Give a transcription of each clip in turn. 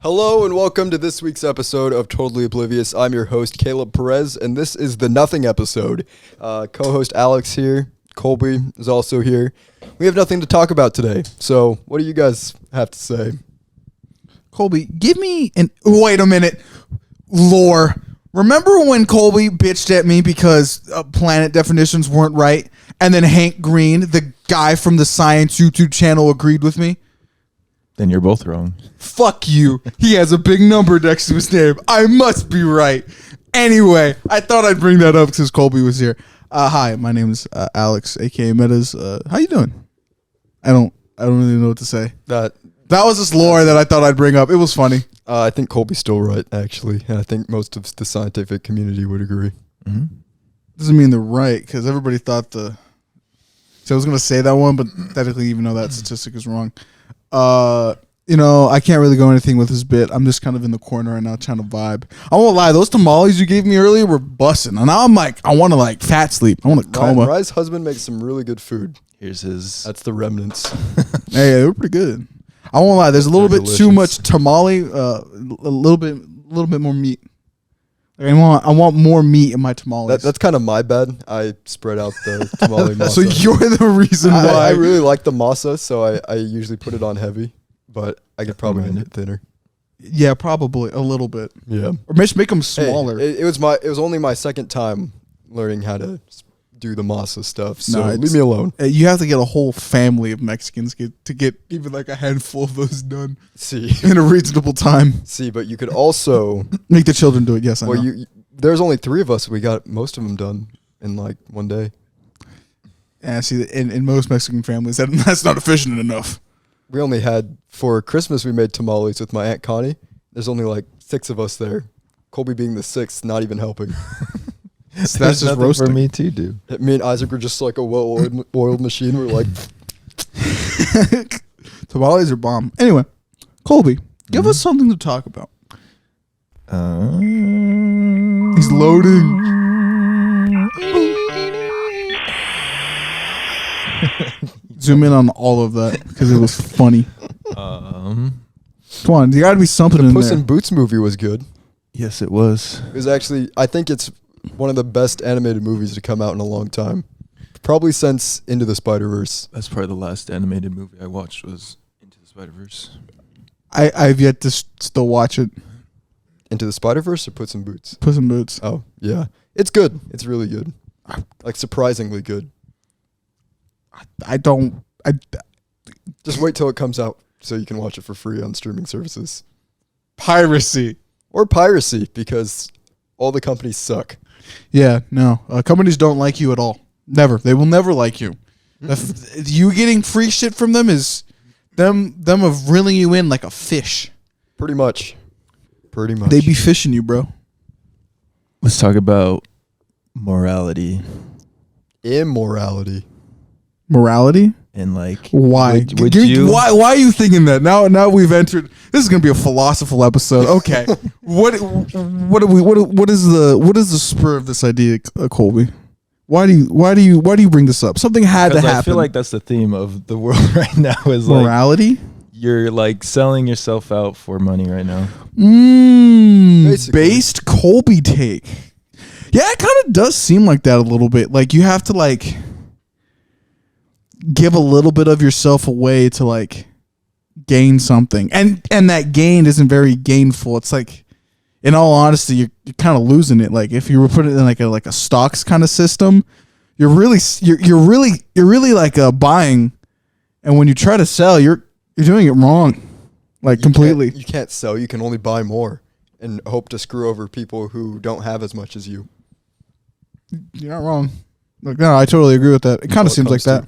Hello and welcome to this week's episode of Totally Oblivious. I'm your host, Caleb Perez, and this is the Nothing episode. Co-host Alex here. Colby is also here. We have nothing to talk about today, so what do you guys have to say? Colby, give me an... Wait a minute. Lore. Remember when Colby bitched at me because planet definitions weren't right, and then Hank Green, the guy from the Science YouTube channel, agreed with me? Then you're both wrong. Fuck you. He has a big number next to his name. I must be right. Anyway, I thought I'd bring that up because Colby was here. Hi, my name is Alex, aka Metas. How you doing? I don't really know what to say. That was just lore that I thought I'd bring up. It was funny. I think Colby's still right, actually, and I think most of the scientific community would agree. Mm-hmm. Doesn't mean they're right because everybody thought the. So I was gonna say that one, but technically, even though that statistic is wrong. I can't really go anything with this bit. I'm just kind of in the corner right now trying to vibe. I won't lie, those tamales you gave me earlier were busting. And now I'm like, I want to like fat sleep. I want to coma. Rye's husband makes some really good food. Here's his. That's the remnants. Hey, they were pretty good. I won't lie, there's a little bit too much tamale, a little bit more meat. I want more meat in my tamales. That's kind of my bad. I spread out the tamale masa. So you're the reason why. I really like the masa, so I usually put it on heavy, but I could probably make it thinner. Yeah, probably a little bit. Yeah, or make them smaller. Hey, it was only my second time learning how to do the masa stuff, so leave me alone. You have to get a whole family of Mexicans to get even like a handful of those done. See, in a reasonable time. See, but you could also make the children do it. Yes, I know. There's only 3 of us. We got most of them done in like one day. Yeah, see, in most Mexican families, that's not efficient enough. We only had, for Christmas, we made tamales with my Aunt Connie. There's only like 6 of us there. Colby being the 6th, not even helping. So that's just roasting for me too, dude. Me and Isaac were just like a well-oiled machine. We're like, tamales are bomb. Anyway, Colby, give us something to talk about. He's loading. Zoom in on all of that because it was funny. Come on, there got to be something in there. The Puss in Boots movie was good. Yes, it was. It was actually, I think it's one of the best animated movies to come out in a long time. Probably since Into the Spider-Verse. That's probably the last animated movie I watched was Into the Spider-Verse. I've yet to still watch it. Into the Spider-Verse or Puss in Boots? Puss in Boots. Oh, yeah. It's good. It's really good. Like, surprisingly good. I just wait till it comes out so you can watch it for free on streaming services. Piracy. Or piracy, because all the companies suck. Yeah, no. Companies don't like you at all. Never. They will never like you. You getting free shit from them is them of reeling you in like a fish. Pretty much. They be fishing you, bro. Let's talk about morality. Immorality. Morality? And like why? Why are you thinking that? Now we've entered. This is gonna be a philosophical episode. Okay. What is the spur of this idea, Colby? Why do you bring this up? Something had to happen. I feel like that's the theme of the world right now is morality. Like you're like selling yourself out for money right now. Based Colby take. Yeah, it kind of does seem like that a little bit. Like you have to like give a little bit of yourself away to like gain something, and that gain isn't very gainful. It's like, in all honesty, you're kind of losing it. Like if you were putting it in like a stocks kind of system, you're really like buying, and when you try to sell, you're doing it wrong, like completely. You can't sell. You can only buy more and hope to screw over people who don't have as much as you. You're not wrong. Like, no, I totally agree with that. It kind of seems like that.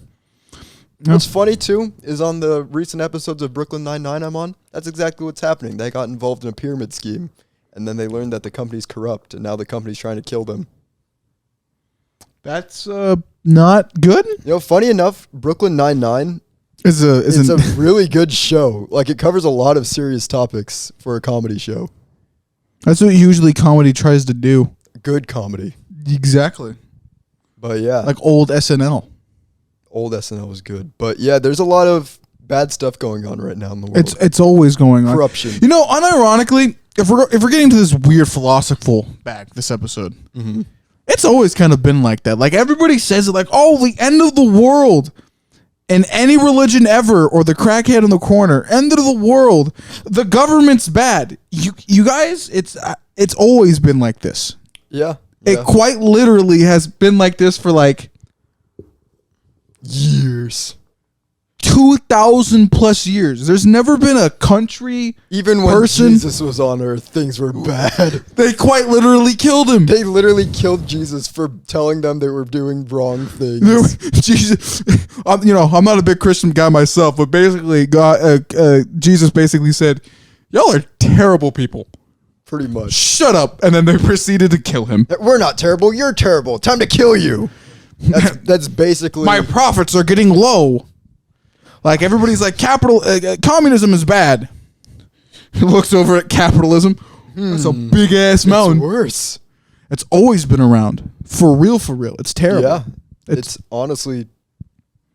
What's funny, too, is on the recent episodes of Brooklyn Nine-Nine I'm on, that's exactly what's happening. They got involved in a pyramid scheme, and then they learned that the company's corrupt, and now the company's trying to kill them. That's not good. Funny enough, Brooklyn Nine-Nine is a really good show. Like, it covers a lot of serious topics for a comedy show. That's what usually comedy tries to do. Good comedy. Exactly. But, yeah. Like old SNL. Old SNL was good. But, yeah, there's a lot of bad stuff going on right now in the world. It's always going on. Corruption. You know, unironically, if we're getting to this weird philosophical bag this episode, it's always kind of been like that. Like everybody says it, like, oh, the end of the world. In any religion ever, or the crackhead in the corner, end of the world, the government's bad. You guys, it's always been like this. Yeah. It quite literally has been like this for like years. 2,000 plus years. There's never been a country, even when Jesus was on earth, things were bad. They quite literally killed him. They literally killed Jesus for telling them they were doing wrong things. Jesus, I'm not a big Christian guy myself, but basically, Jesus basically said, "Y'all are terrible people." Pretty much. Shut up, and then they proceeded to kill him. We're not terrible. You're terrible. Time to kill you. That's basically. My profits are getting low. Like everybody's like, communism is bad. He looks over at capitalism. That's a big ass mountain. It's worse. It's always been around. For real. It's terrible. Yeah. It's honestly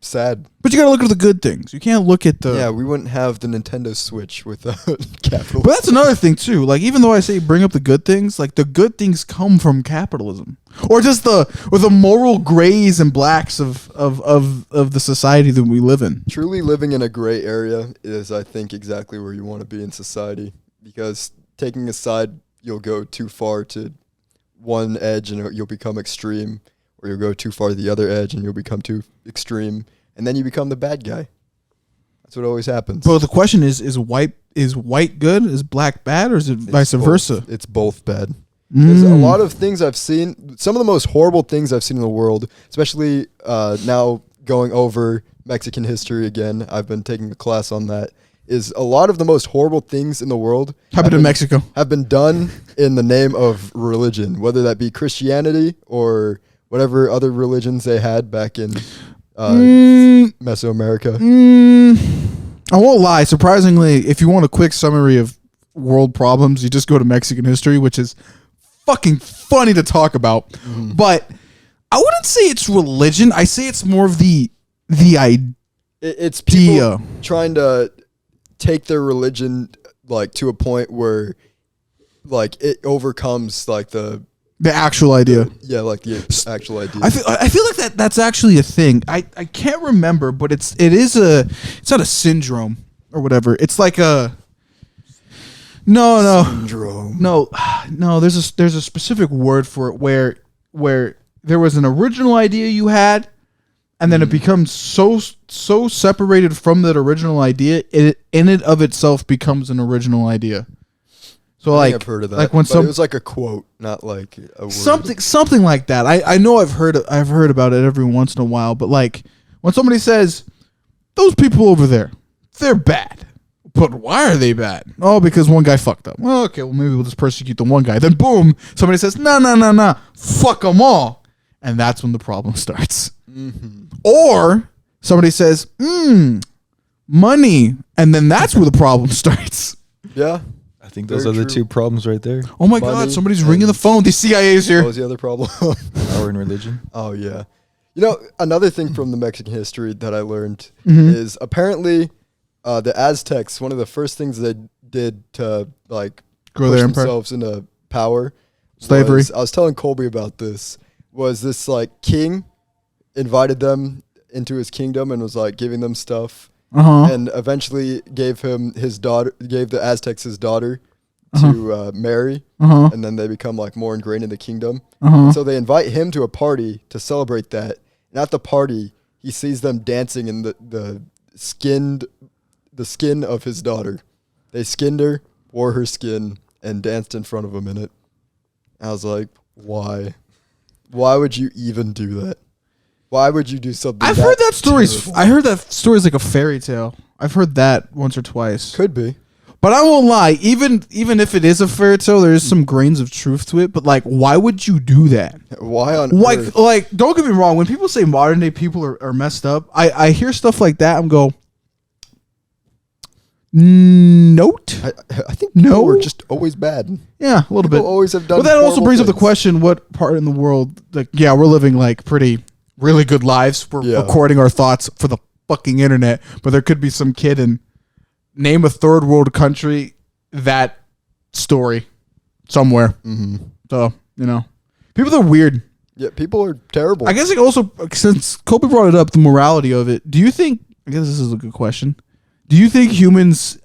sad. But you gotta look at the good things. You can't look at the... Yeah, we wouldn't have the Nintendo Switch without capitalism. But that's another thing too. Like even though I say bring up the good things, like the good things come from capitalism. Or just the moral grays and blacks of the society that we live in. Truly living in a gray area is, I think, exactly where you want to be in society. Because taking a side, you'll go too far to one edge and you'll become extreme. Or you'll go too far to the other edge and you'll become too extreme. And then you become the bad guy. That's what always happens. But the question is white good? Is black bad? Or is it vice versa? It's both bad. There's a lot of things I've seen. Some of the most horrible things I've seen in the world, especially now going over Mexican history again. I've been taking a class on that. Is a lot of the most horrible things in the world happened in Mexico. Have been done in the name of religion, whether that be Christianity or whatever other religions they had back in Mesoamerica. I won't lie. Surprisingly, if you want a quick summary of world problems, you just go to Mexican history, which is fucking funny to talk about. But I wouldn't say it's religion. I say it's more of the idea. It's people trying to take their religion like to a point where like it overcomes like the actual idea. Like the actual idea. I feel like that's actually a thing. I can't remember, but it's not a syndrome or whatever. It's like a syndrome. No. There's a specific word for it where there was an original idea you had, and then it becomes so separated from that original idea, it in and of itself becomes an original idea. So I think I've heard of that. Like when it was like a quote, not like a word. Something like that. I know I've heard about it every once in a while, but like when somebody says those people over there, they're bad. But why are they bad? Oh, because one guy fucked up. Well, okay, maybe we'll just persecute the one guy. Then boom, somebody says, no, fuck them all. And that's when the problem starts. Or somebody says, money. And then that's where the problem starts. Yeah. I think those are the two problems right there. Oh my God, somebody's ringing the phone. The CIA's here. What was the other problem? Power and religion. Oh, yeah. You know, another thing from the Mexican history that I learned is apparently the Aztecs, one of the first things they did to like grow push their empire, themselves into power, slavery. I was telling Colby about this. Was this like king invited them into his kingdom and was like giving them stuff, and eventually gave the Aztecs his daughter to marry, and then they become like more ingrained in the kingdom. And so they invite him to a party to celebrate that. And at the party, he sees them dancing in the skin of his daughter. They skinned her, wore her skin, and danced in front of him in it. I was like, why? Why would you even do that? Why would you do something? I heard that story's like a fairy tale. I've heard that once or twice. Could be. But I won't lie, even if it is a fairy tale, there is some grains of truth to it. But like, why would you do that? Why on earth? Like, don't get me wrong. When people say modern day people are messed up, I hear stuff like that and go, note. I think no, we're just always bad. Yeah, a little bit. Always have done. But that also brings up things. the question: what part in the world? Like, yeah, we're living like really good lives. We're recording our thoughts for the fucking internet, but there could be some kid in name a third world country that story somewhere. Mm-hmm. So, people are weird. Yeah, people are terrible. I guess like also, since Colby brought it up, the morality of it, do you think, I guess this is a good question, do you think humans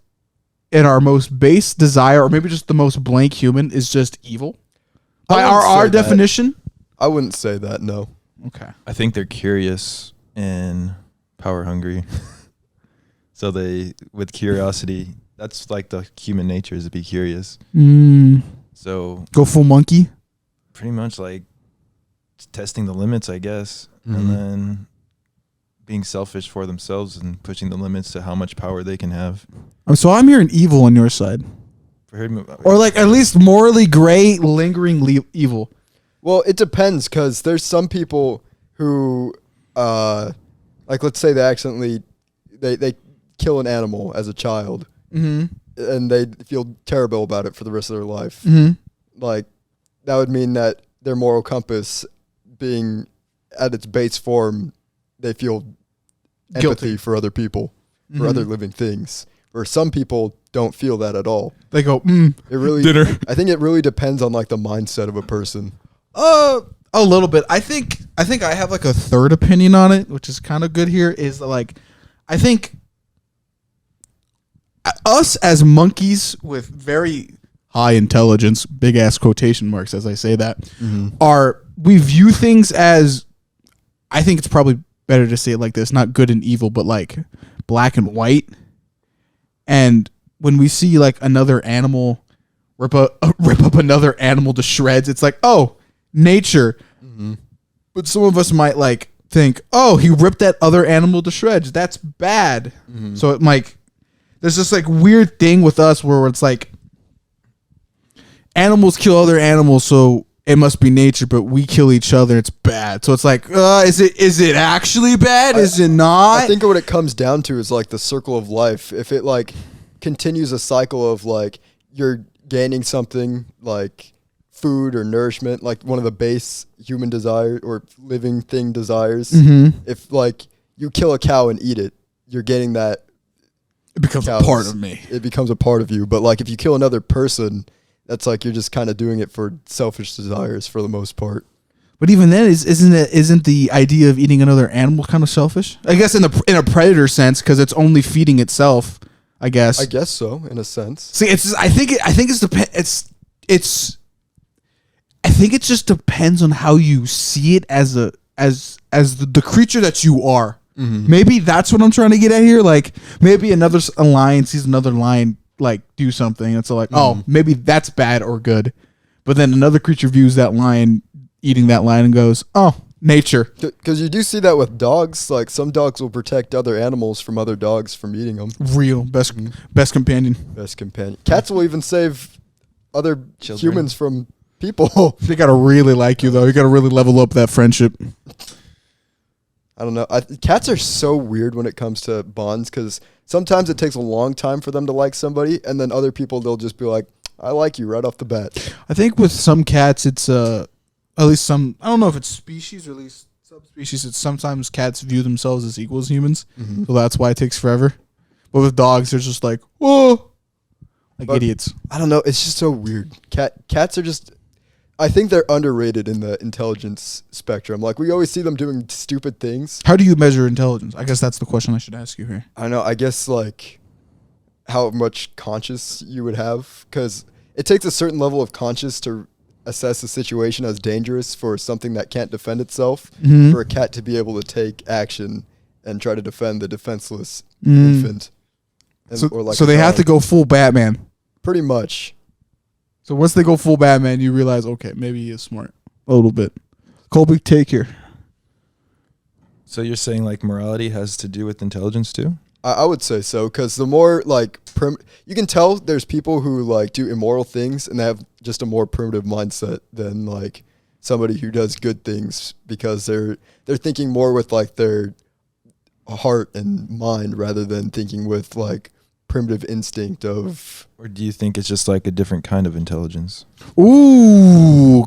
in our most base desire, or maybe just the most blank human, is just evil? By our definition? I wouldn't say that, no. Okay. I think they're curious and power hungry. So with curiosity, that's like the human nature, is to be curious. So Go full monkey? pretty much like testing the limits, I guess, Mhm. and then being selfish for themselves and pushing the limits to how much power they can have. So I'm hearing evil on your side. Or like at least morally gray, lingering evil. Well, it depends, because there's some people who, like, let's say they accidentally, they kill an animal as a child, Mm-hmm. and they feel terrible about it for the rest of their life. Mm-hmm. Like, that would mean that their moral compass being at its base form, they feel empathy Guilty. for other people, for Mhm. other living things. Where some people don't feel that at all. They go, It really, dinner. I think it really depends on like the mindset of a person. A little bit. I think I have like a third opinion on it, which is kind of good here, is like, I think us as monkeys with very high intelligence, big ass quotation marks as I say that, we view things as, I think it's probably better to say it like this, not good and evil, but like black and white. And when we see like another animal rip up another animal to shreds, it's like, oh, nature. But some of us might like think, oh, he ripped that other animal to shreds, that's bad. So it might, there's this like weird thing with us where it's like animals kill other animals, so it must be nature, but we kill each other, it's bad. So it's like, is it actually bad? Is it not? I think what it comes down to is like the circle of life. If it like continues a cycle of like you're gaining something like food or nourishment, like one of the base human desire or living thing desires. If like you kill a cow and eat it, you're getting that. It becomes a part of me. It becomes a part of you. But like if you kill another person, that's like you're just kind of doing it for selfish desires for the most part. But even then, isn't the idea of eating another animal kind of selfish? I guess in a predator sense, because it's only feeding itself. I guess. I guess so, in a sense. See, I think it just depends on how you see it as the creature that you are. Maybe that's what I'm trying to get at here. Like maybe another lion sees another lion like do something, and so like, oh, maybe that's bad or good. But then another creature views that lion eating that lion and goes, oh, nature. Because you do see that with dogs. Like some dogs will protect other animals from other dogs from eating them. Real best companion. Best companion. Cats will even save other humans from people. They gotta really like you though. You gotta really level up that friendship. I don't know. Cats are so weird when it comes to bonds, because sometimes it takes a long time for them to like somebody, and then other people, they'll just be like, I like you right off the bat. I think with some cats, it's at least some, I don't know if it's species or at least subspecies, it's sometimes cats view themselves as equal as humans, so that's why it takes forever. But with dogs, they're just like, whoa, like But idiots. I don't know. It's just so weird. Cats are just, I think they're underrated in the intelligence spectrum. Like we always see them doing stupid things. How do you measure intelligence? I guess that's the question I should ask you here. I don't know. I guess like how much conscious you would have, because it takes a certain level of conscious to assess a situation as dangerous for something that can't defend itself, for a cat to be able to take action and try to defend the defenseless infant. And, So they have to go full Batman. Pretty much. So once they go full Batman, you realize, okay, maybe he is smart a little bit. Colby, take here. So you're saying like morality has to do with intelligence too? I would say so, because the more like you can tell there's people who like do immoral things and they have just a more primitive mindset than like somebody who does good things, because they're thinking more with like their heart and mind rather than thinking with like primitive instinct of. Or do you think it's just like a different kind of intelligence? Ooh,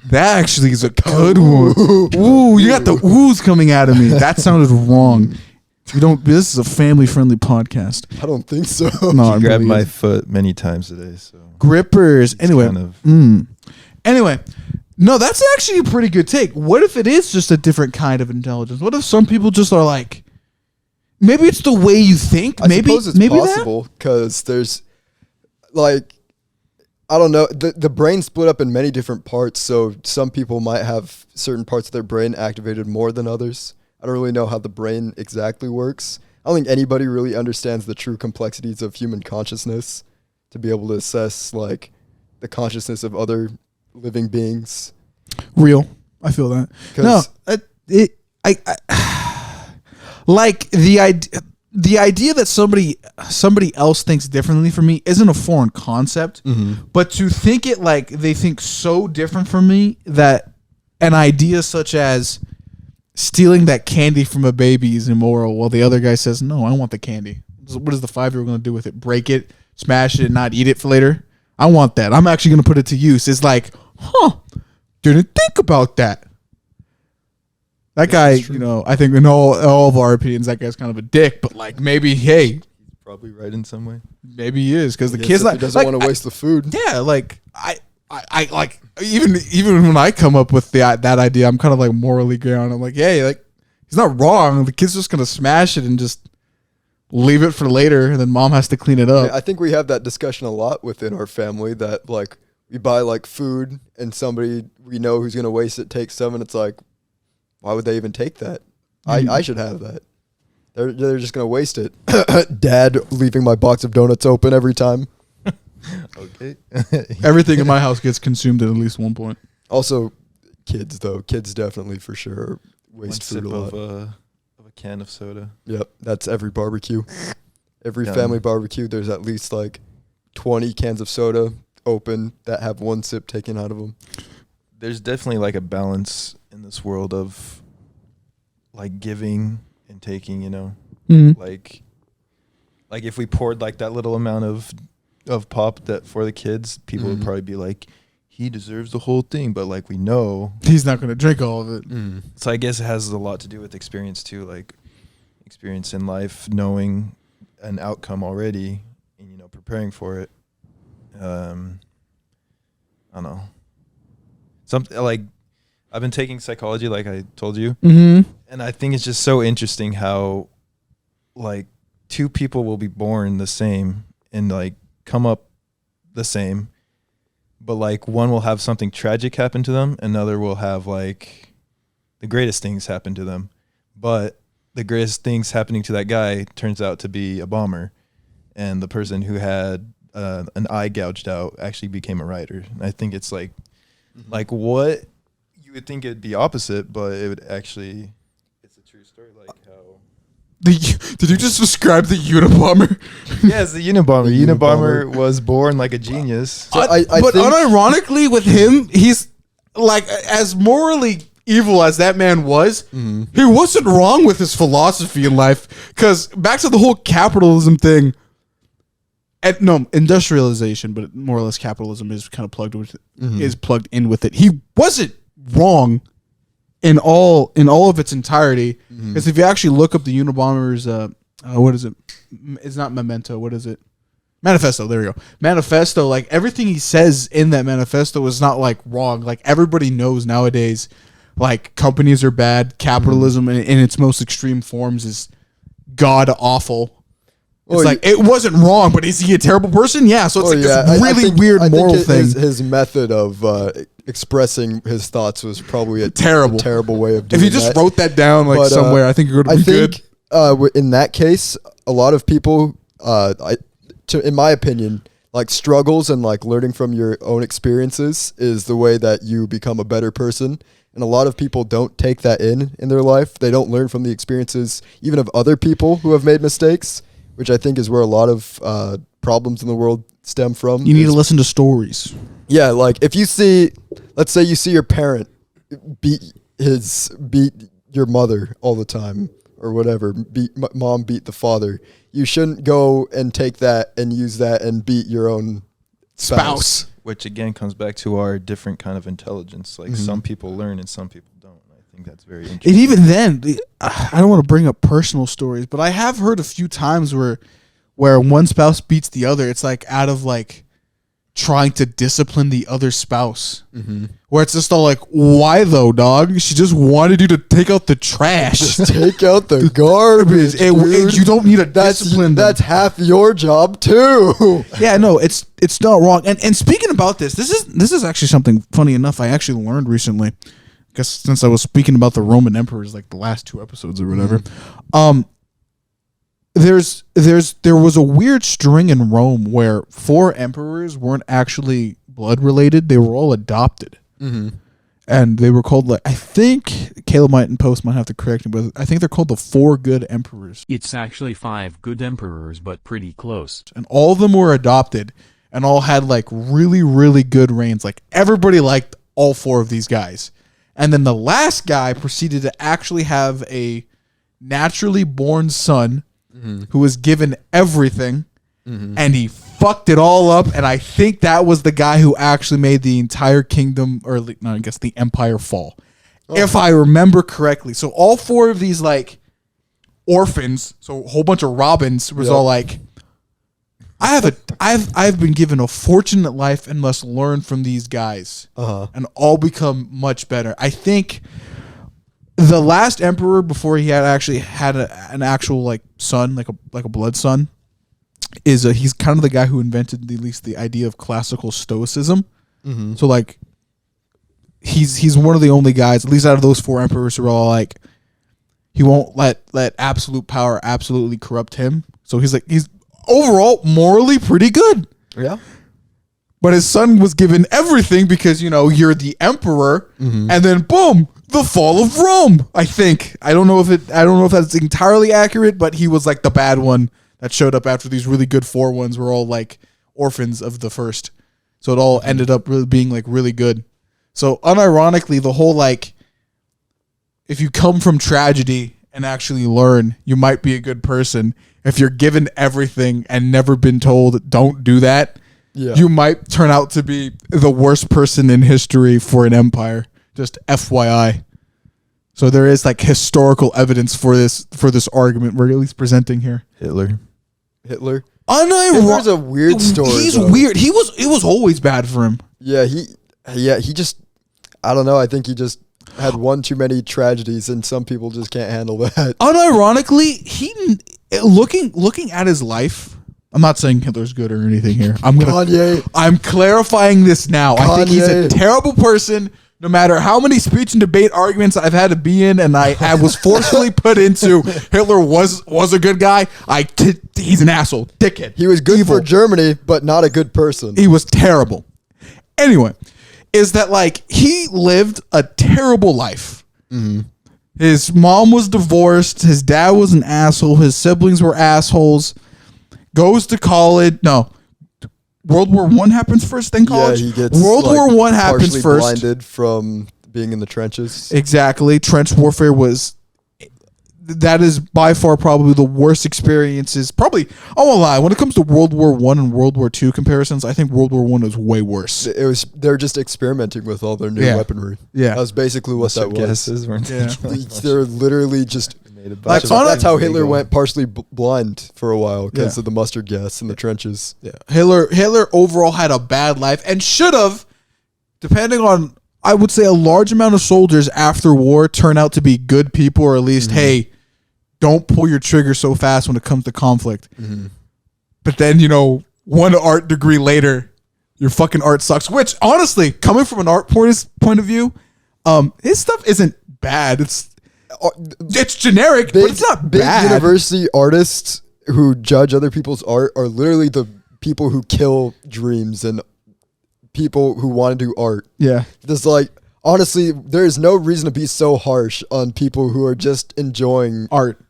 that actually is a good one. Ooh, you got the oohs coming out of me. That sounded wrong. You don't. This is a family-friendly podcast. I don't think so. No, I grabbed my foot many times today. So grippers. Anyway, kind of anyway, no, that's actually a pretty good take. What if it is just a different kind of intelligence? What if some people just are like, maybe it's the way you think. I suppose it's maybe possible because there's like, I don't know, the brain split up in many different parts. So some people might have certain parts of their brain activated more than others. I don't really know how the brain exactly works. I don't think anybody really understands the true complexities of human consciousness to be able to assess like the consciousness of other living beings. Real. I feel that. No, like the idea that somebody else thinks differently from me isn't a foreign concept, but to think it like they think so different from me that an idea such as stealing that candy from a baby is immoral, while the other guy says, no, I want the candy. What is the 5-year-old going to do with it? Break it, smash it, and not eat it for later? I want that. I'm actually going to put it to use. It's like, didn't think about that. That guy, you know, I think in all of our opinions, that guy's kind of a dick, but like maybe, hey. He's probably right in some way. Maybe he is, because the kid's He not. doesn't want to waste the food. Yeah, like, I like, even when I come up with that idea, I'm kind of like morally ground. I'm like, hey, like, he's not wrong. The kid's just going to smash it and just leave it for later, and then mom has to clean it up. I think we have that discussion a lot within our family that like we buy like food and somebody we know who's going to waste it takes some, and it's like, why would they even take that? I should have that. They're just going to waste it. Dad leaving my box of donuts open every time. Okay. Everything in my house gets consumed at least one point. Also, kids though. Kids definitely for sure waste One food sip a lot. of a can of soda. Yep, that's every barbecue. Every Done. family barbecue, there's at least like 20 cans of soda open that have one sip taken out of them. There's definitely like a balance in this world of like giving and taking, you know. Mm-hmm. Like if we poured like that little amount of pop that for the kids, people would probably be like, he deserves the whole thing, but like we know He's not going to drink all of it. So I guess it has a lot to do with experience too, like experience in life, knowing an outcome already and, you know, preparing for it. I don't know. Something like I've been taking psychology, like I told you, and I think it's just so interesting how like two people will be born the same and like come up the same, but like one will have something tragic happen to them, another will have like the greatest things happen to them, but the greatest things happening to that guy turns out to be a bomber, and the person who had an eye gouged out actually became a writer. And I think it's like what you would think it'd be opposite, but it would actually, it's a true story. Like how Did you just describe the Unabomber? yes, the Unabomber. Unabomber was born like a genius. So but think unironically with him, he's like as morally evil as that man was, he wasn't wrong with his philosophy in life. Because back to the whole capitalism thing, industrialization, but more or less capitalism is kind of plugged in with it. He wasn't wrong in all of its entirety. Because if you actually look up the Unabomber's, what is it? It's not Memento. What is it? Manifesto. There we go. Manifesto. Like everything he says in that manifesto is not like wrong. Like everybody knows nowadays, like companies are bad. Capitalism in its most extreme forms is god awful. It's like it wasn't wrong, but is he a terrible person? Yeah. So it's like this really weird moral thing. His method of expressing his thoughts was probably a terrible way of doing it. If you just wrote that down like somewhere, I think it would be good. In that case, a lot of people, in my opinion, like struggles and like learning from your own experiences is the way that you become a better person. And a lot of people don't take that in their life. They don't learn from the experiences even of other people who have made mistakes, which I think is where a lot of problems in the world stem from. You need to listen to stories. Yeah, like if you see, let's say you see your parent beat your mother all the time, or whatever, mom beat the father, you shouldn't go and take that and use that and beat your own spouse. Which again comes back to our different kind of intelligence. Like some people learn and some people don't. I think that's very interesting. And even then, I don't want to bring up personal stories, but I have heard a few times where one spouse beats the other. It's like out of like trying to discipline the other spouse. Where it's just all like, why though, dog? She just wanted you to take out the trash. Just take out the garbage. And you don't need to discipline them. That's half your job too. Yeah, no, it's not wrong. And speaking about this is actually something funny enough I actually learned recently. I guess since I was speaking about the Roman emperors like the last 2 episodes or whatever. There was a weird string in Rome where 4 emperors weren't actually blood related. They were all adopted. And they were called, like, I think Caleb and Post might have to correct me, but I think they're called the 4 good emperors. It's actually 5 good emperors, but pretty close. And all of them were adopted and all had like really, really good reigns. Like everybody liked all 4 of these guys. And then the last guy proceeded to actually have a naturally born son who was given everything, and he fucked it all up. And I think that was the guy who actually made the entire kingdom, or no, I guess the empire, fall, if I remember correctly. So all 4 of these like orphans, so a whole bunch of Robins, was all like, I've been given a fortunate life and must learn from these guys, and all become much better. I think the last emperor, before he had actually had an actual like son, like a blood son, he's kind of the guy who invented at least the idea of classical stoicism. So like he's one of the only guys, at least out of those 4 emperors, who are all like, he won't let absolute power absolutely corrupt him. So he's overall morally pretty good. Yeah. But his son was given everything because, you're the emperor, and then boom, the fall of Rome. I think. I don't know if that's entirely accurate, but he was like the bad one that showed up after these really good 4 ones were all like orphans of the first. So it all ended up really being like really good. So unironically, the whole like, if you come from tragedy and actually learn, you might be a good person. If you're given everything and never been told don't do that, you might turn out to be the worst person in history for an empire. Just FYI. So there is like historical evidence for this argument we're at least presenting here. Hitler. Hitler's a weird story. He's weird. It was always bad for him. Yeah, he just, I don't know. I think he just had one too many tragedies, and some people just can't handle that. Unironically, looking at his life, I'm not saying Hitler's good or anything here. I'm clarifying this now. I think he's a terrible person. No matter how many speech and debate arguments I've had to be in, and I was forcefully put into, Hitler was a good guy. He's an asshole, dickhead. He was good for Germany, but not a good person. He was terrible. Anyway, is that like he lived a terrible life. His mom was divorced. His dad was an asshole. His siblings were assholes. Goes to college. No. World War I happens first, then college. Yeah, he gets World War I happens partially first. Blinded from being in the trenches. Exactly. Trench warfare that is by far probably the worst experiences. Probably, I won't lie, when it comes to World War I and World War II comparisons, I think World War I is way worse. They're just experimenting with all their new weaponry. Yeah. That was basically what that was. Guesses weren't They're literally just... That's how Hitler went partially blind for a while because of the mustard gas in the trenches. Yeah. Hitler overall had a bad life and should have, depending on, I would say, a large amount of soldiers after war turn out to be good people, or at least, hey, don't pull your trigger so fast when it comes to conflict. But then, 1 art degree later, your fucking art sucks. Which, honestly, coming from an art point of view, his stuff isn't bad. It's generic, but it's not bad. Big university artists who judge other people's art are literally the people who kill dreams and people who want to do art. Yeah. Just like, honestly, there is no reason to be so harsh on people who are just enjoying art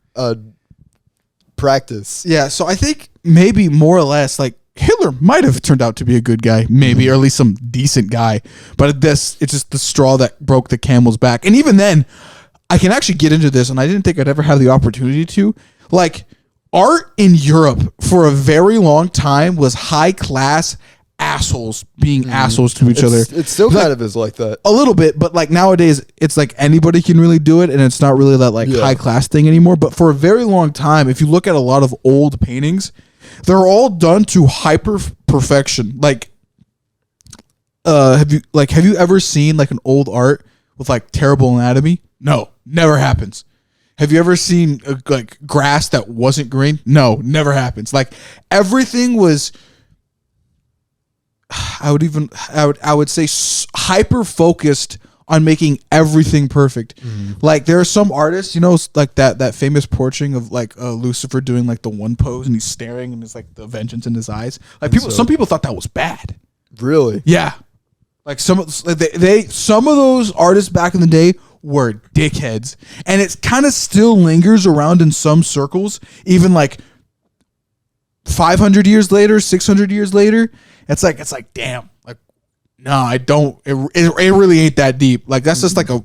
practice. Yeah, so I think maybe more or less, like, Hitler might have turned out to be a good guy, maybe, or at least some decent guy. But it's just the straw that broke the camel's back. And even then, I can actually get into this, and I didn't think I'd ever have the opportunity to. Like, art in Europe for a very long time was high class assholes being assholes to each other. It still kind of is like that. A little bit, but like nowadays, it's like anybody can really do it, and it's not really that like high class thing anymore. But for a very long time, if you look at a lot of old paintings, they're all done to hyper perfection. Like, have you ever seen like an old art with like terrible anatomy? No, never happens. Have you ever seen like grass that wasn't green? No, never happens. Like everything was, I would say hyper focused on making everything perfect. Like there are some artists, you know, like that famous portrait of like Lucifer doing like the one pose and he's staring and there's like the vengeance in his eyes. Like some people thought that was bad. Really? Yeah. Like some of those artists back in the day were dickheads, and it kind of still lingers around in some circles, even like 500 years later, 600 years later. It's like damn, like no, I don't. It really ain't that deep. Like that's just like a.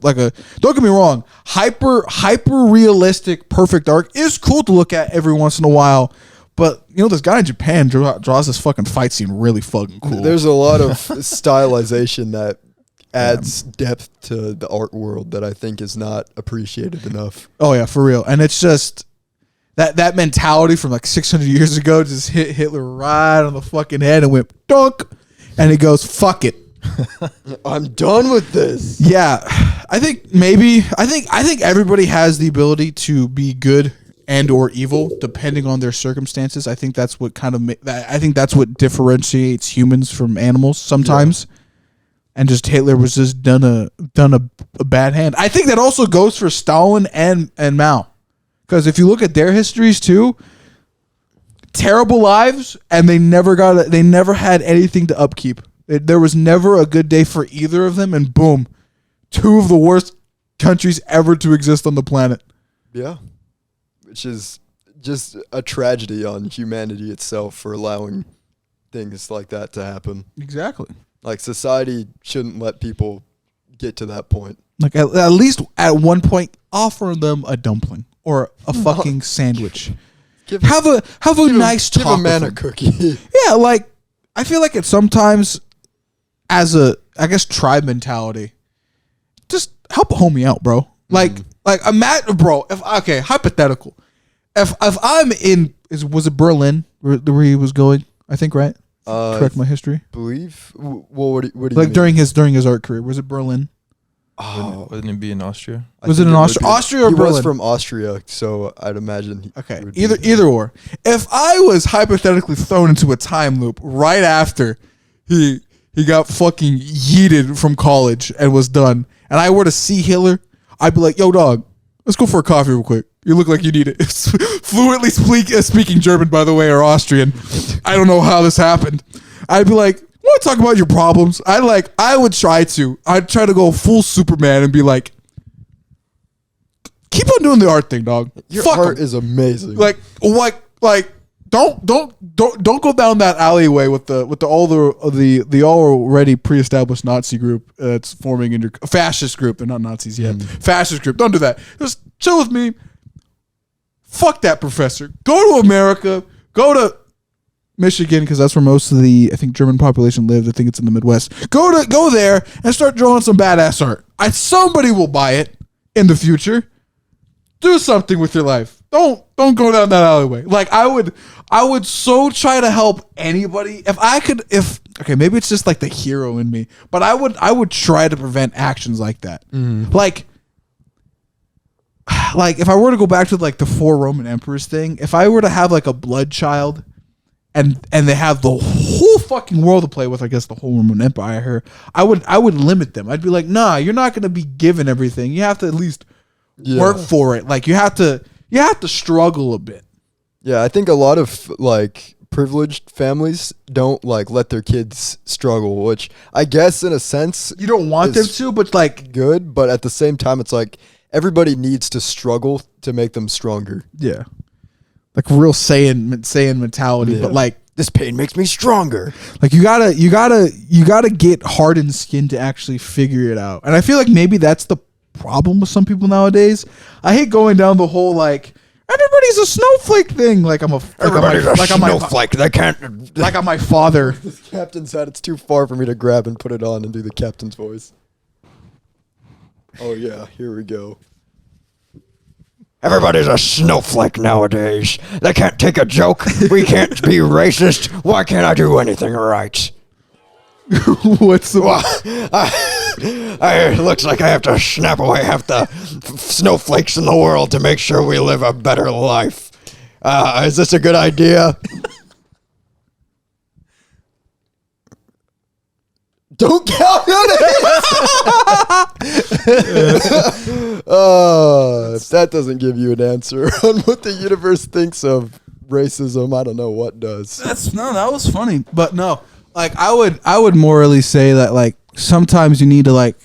Don't get me wrong, hyper realistic, perfect art is cool to look at every once in a while. But, you know, this guy in Japan draws this fucking fight scene really fucking cool. There's a lot of stylization that adds depth to the art world that I think is not appreciated enough. Oh, yeah, for real. And it's just that mentality from like 600 years ago just hit Hitler right on the fucking head and went dunk. And he goes, fuck it. I'm done with this. Yeah. I think everybody has the ability to be good and or evil depending on their circumstances. I think that's what that's what differentiates humans from animals sometimes. Yeah. And just Hitler was just done a bad hand. I think that also goes for Stalin and Mao. Because if you look at their histories too, terrible lives, and they never had anything to upkeep. There was never a good day for either of them, and boom, two of the worst countries ever to exist on the planet. Yeah. Which is just a tragedy on humanity itself for allowing things like that to happen. Exactly. Like society shouldn't let people get to that point. Like at least at one point, offer them a dumpling or a fucking sandwich. Have a nice talk. Give a man a cookie. Yeah, like I feel like it's sometimes as a tribe mentality. Just help a homie out, bro. Like imagine, bro. Hypothetical. If I'm in, was it Berlin where he was going? I think, right? Correct my history. Believe. Well, what do you like mean? during his art career? Was it Berlin? Oh, wouldn't it be in Austria? Was it in Austria? Austria or he Berlin? Was from Austria, so I'd imagine. Okay, either or. If I was hypothetically thrown into a time loop right after he got fucking yeeted from college and was done, and I were to see Hitler, I'd be like, "Yo, dog, let's go for a coffee real quick. You look like you need it." Fluently speaking German, by the way, or Austrian. I don't know how this happened. I'd be like, "Want to talk about your problems?" I'd try to go full Superman and be like, "Keep on doing the art thing, dog. Your Fuck art 'em." is amazing. Don't go down that alleyway with all the already pre-established Nazi group that's forming in your fascist group. They're not Nazis yet. Fascist group. Don't do that. Just chill with me. Fuck that professor. Go to America. Go to Michigan, because that's where most of the, I think, German population lives. I think it's in the Midwest. Go there and start drawing some badass art. Somebody will buy it in the future. Do something with your life. Don't go down that alleyway. Like I would so try to help anybody okay, maybe it's just like the hero in me, but I would try to prevent actions like that. Like if I were to go back to like the 4 Roman emperors thing, if I were to have like a blood child and they have the whole fucking world to play with, I guess the whole Roman Empire, I would limit them. I'd be like, nah, you're not going to be given everything. You have to at least work for it. Like you have to struggle a bit. Yeah, I think a lot of like privileged families don't like let their kids struggle, which I guess in a sense you don't want them to, but like good, but at the same time it's like everybody needs to struggle to make them stronger. Yeah. Like real Saiyan mentality, but like this pain makes me stronger. Like you gotta get hardened skin to actually figure it out. And I feel like maybe that's the problem with some people nowadays. I hate going down the whole like everybody's a snowflake thing. Like I'm a snowflake. They can't. like I'm my father. This captain's hat. It's too far for me to grab and put it on and do the captain's voice. Oh yeah, here we go. Everybody's a snowflake nowadays. They can't take a joke. We can't be racist. Why can't I do anything right? What's the It looks like I have to snap away half the snowflakes in the world to make sure we live a better life. Is this a good idea? Don't count on it. If that doesn't give you an answer on what the universe thinks of racism, I don't know what does. that was funny, but no. Like I would morally say that like sometimes you need to like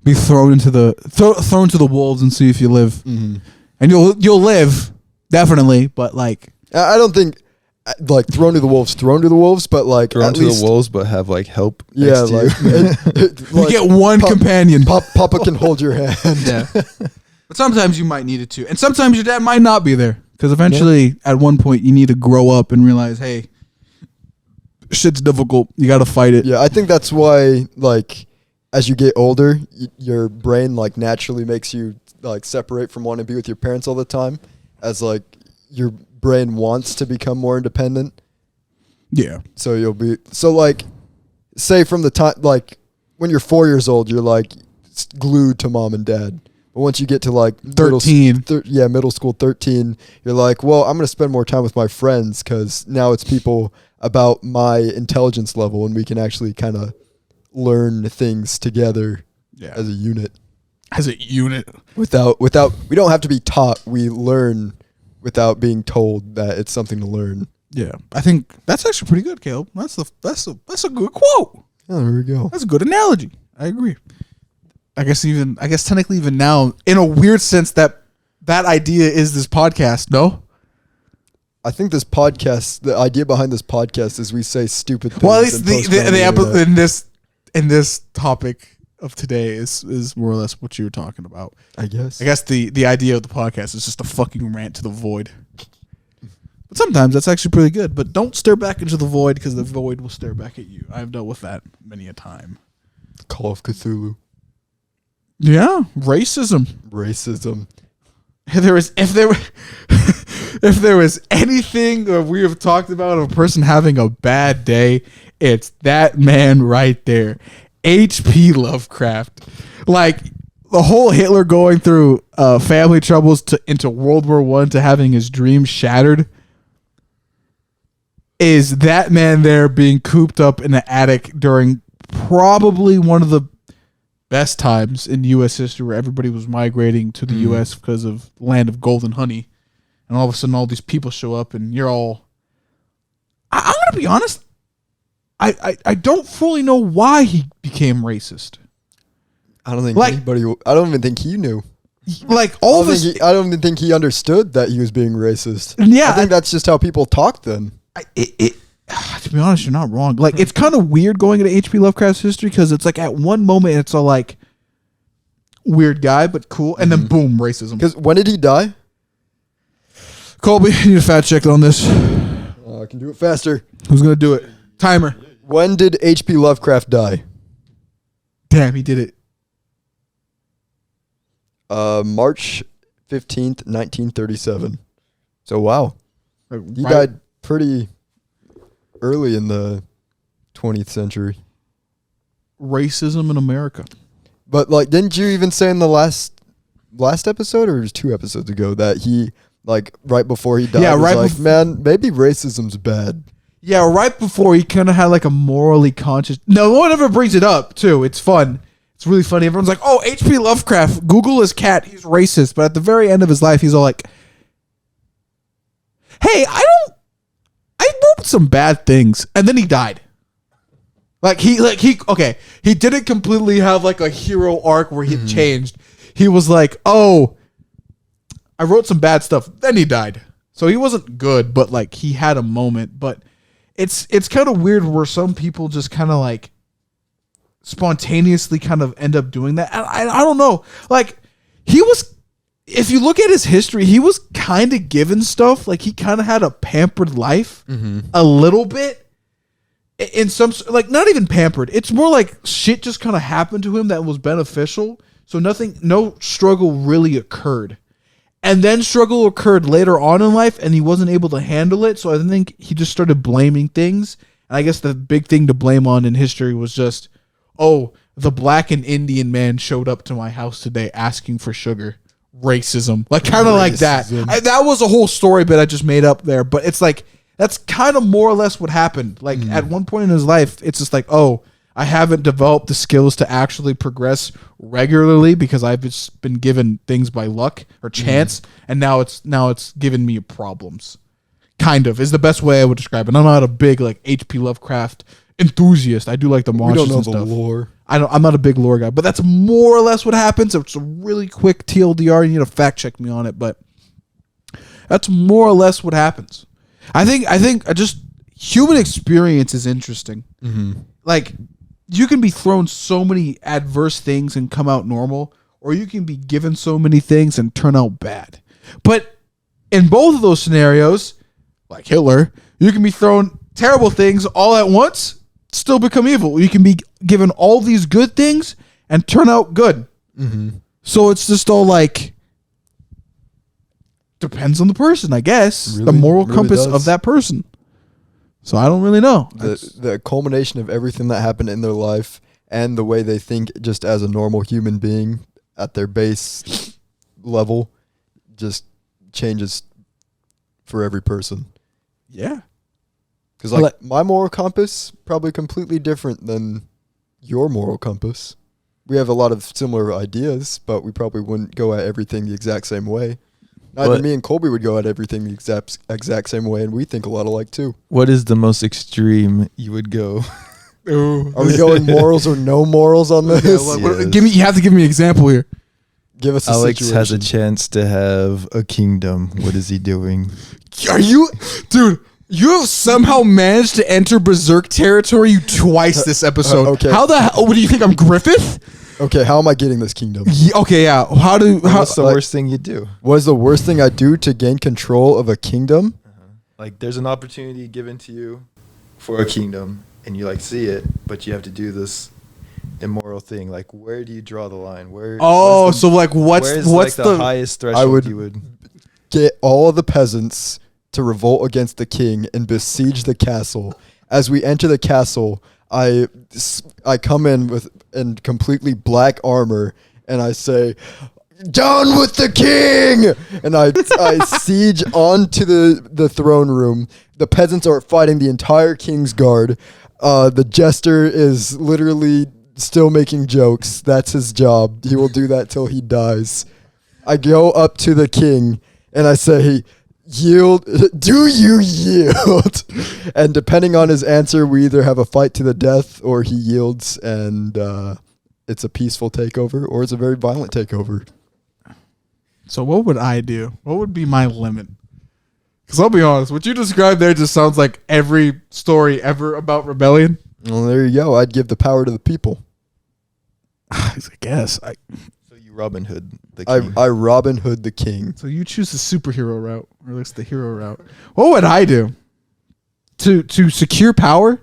be thrown to the wolves and see if you live, and you'll live definitely. But like I don't think like thrown to the wolves, but like Thrown at to least, the wolves, but have like help. Yeah, next to like, you get one companion. Papa can hold your hand. Yeah, but sometimes you might need it too, and sometimes your dad might not be there because eventually at one point you need to grow up and realize, hey, shit's difficult. You got to fight it. Yeah, I think that's why, like, as you get older, your brain, like, naturally makes you, like, separate from wanting to be with your parents all the time, as, like, your brain wants to become more independent. Yeah. So like, say from the time, like, when you're 4 years old, you're, like, glued to mom and dad. But once you get to, like, 13. Middle school, 13, you're like, well, I'm going to spend more time with my friends because now it's people about my intelligence level and we can actually kind of learn things together as a unit. Without we don't have to be taught. We learn without being told that it's something to learn. Yeah. I think that's actually pretty good, Caleb. That's a good quote. Oh, there we go. That's a good analogy. I agree. I guess technically even now, in a weird sense, that idea is this podcast, no? I think this podcast, the idea behind this podcast is we say stupid things. Well, at least the in this topic of today is more or less what you were talking about. I guess. The idea of the podcast is just a fucking rant to the void. But sometimes that's actually pretty good. But don't stare back into the void because the void will stare back at you. I've dealt with that many a time. Call of Cthulhu. Yeah, racism. If there was anything that we have talked about of a person having a bad day, it's that man right there, H.P. Lovecraft. Like the whole Hitler going through family troubles into World War I to having his dreams shattered is that man there being cooped up in the attic during probably one of the best times in U.S. history where everybody was migrating to the U.S. because of land of gold and honey. And all of a sudden, all these people show up, and you're all. I'm gonna be honest. I don't fully know why he became racist. I don't think anybody. I don't even think he knew. Like all of us. I don't even think he understood that he was being racist. Yeah, I think that's just how people talk then. To be honest, you're not wrong. Like it's kind of weird going into H.P. Lovecraft's history because it's like at one moment it's all like weird guy but cool, and then boom, racism. Because when did he die? Colby, you need a fact check on this. I can do it faster. Who's gonna do it? Timer. When did H.P. Lovecraft die? Damn, he did it. March 15th, 1937. So wow, he Right. died pretty early in the 20th century. Racism in America. But like, didn't you even say in the last episode or just 2 episodes ago that he like right before he died was right like, man, maybe racism's bad. Yeah, right before he kind of had like a morally conscious. No one ever brings it up too. It's fun. It's really funny. Everyone's like, "Oh, H.P. Lovecraft. Google his cat. He's racist." But at the very end of his life, he's all like, "Hey, I wrote some bad things," and then he died. He didn't completely have like a hero arc where he changed. He was like, "Oh, I wrote some bad stuff." Then he died. So he wasn't good, but like he had a moment. But it's kind of weird where some people just kind of like spontaneously kind of end up doing that. And I don't know. Like, he was, if you look at his history, he was kind of given stuff. Like, he kind of had a pampered life a little bit. In some, like, not even pampered. It's more like shit just kind of happened to him that was beneficial. So no struggle really occurred. And then struggle occurred later on in life, and he wasn't able to handle it. So I think he just started blaming things. And I guess the big thing to blame on in history was just, oh, the black and Indian man showed up to my house today asking for sugar. Racism. Like, kind of like that. That was a whole story bit I just made up there. But it's like, that's kind of more or less what happened. Like, at one point in his life, it's just like, oh, I haven't developed the skills to actually progress regularly because I've just been given things by luck or chance, and now it's given me problems. Kind of is the best way I would describe it. I'm not a big like H.P. Lovecraft enthusiast. I do like the monsters We don't know and the stuff. lore. I'm not a big lore guy, but that's more or less what happens. It's a really quick TLDR. You need to fact check me on it, but that's more or less what happens. I think just human experience is interesting. Like, you can be thrown so many adverse things and come out normal, or you can be given so many things and turn out bad. But in both of those scenarios, like Hitler, you can be thrown terrible things all at once, still become evil. You can be given all these good things and turn out good. So it's just all like, depends on the person, I guess. Really, the moral really compass does. of that person. So I don't really know. The culmination of everything that happened in their life and the way they think just as a normal human being at their base level just changes for every person. Yeah. Because like my moral compass, probably completely different than your moral compass. We have a lot of similar ideas, but we probably wouldn't go at everything the exact same way. Neither me and Colby would go at everything the exact same way, and we think a lot alike too. What is the most extreme you would go? Are we going morals or no morals on this? Yes. You have to give me an example here. Give us a Alex situation. has a chance to have a kingdom. What is he doing? Are you, dude? You have somehow managed to enter berserk territory twice this episode. Okay. How the hell? What do you think? I'm Griffith? Okay, how am I getting this kingdom? Okay, yeah. What's the worst thing you do? What is the worst thing I do to gain control of a kingdom? Like, there's an opportunity given to you for a kingdom, and you like see it, but you have to do this immoral thing. Like, where do you draw the line? Where? what's where's what's like the highest threshold you would get all of the peasants to revolt against the king and besiege the castle. As we enter the castle, I come in completely black armor, and I say, "Down with the king!" And I siege onto the throne room. The peasants are fighting the entire king's guard. The jester is literally still making jokes. That's his job. He will do that till he dies. I go up to the king and I say, "Yield, do you yield?" And depending on his answer, we either have a fight to the death or he yields, and it's a peaceful takeover or it's a very violent takeover. So what would I do? What would be my limit? Because I'll be honest, what you described there just sounds like every story ever about rebellion. Well, there you go. I'd give the power to the people. I guess. So you Robin Hood the king. I Robin Hood the king. So you choose the superhero route, or at least the hero route. What would I do to secure power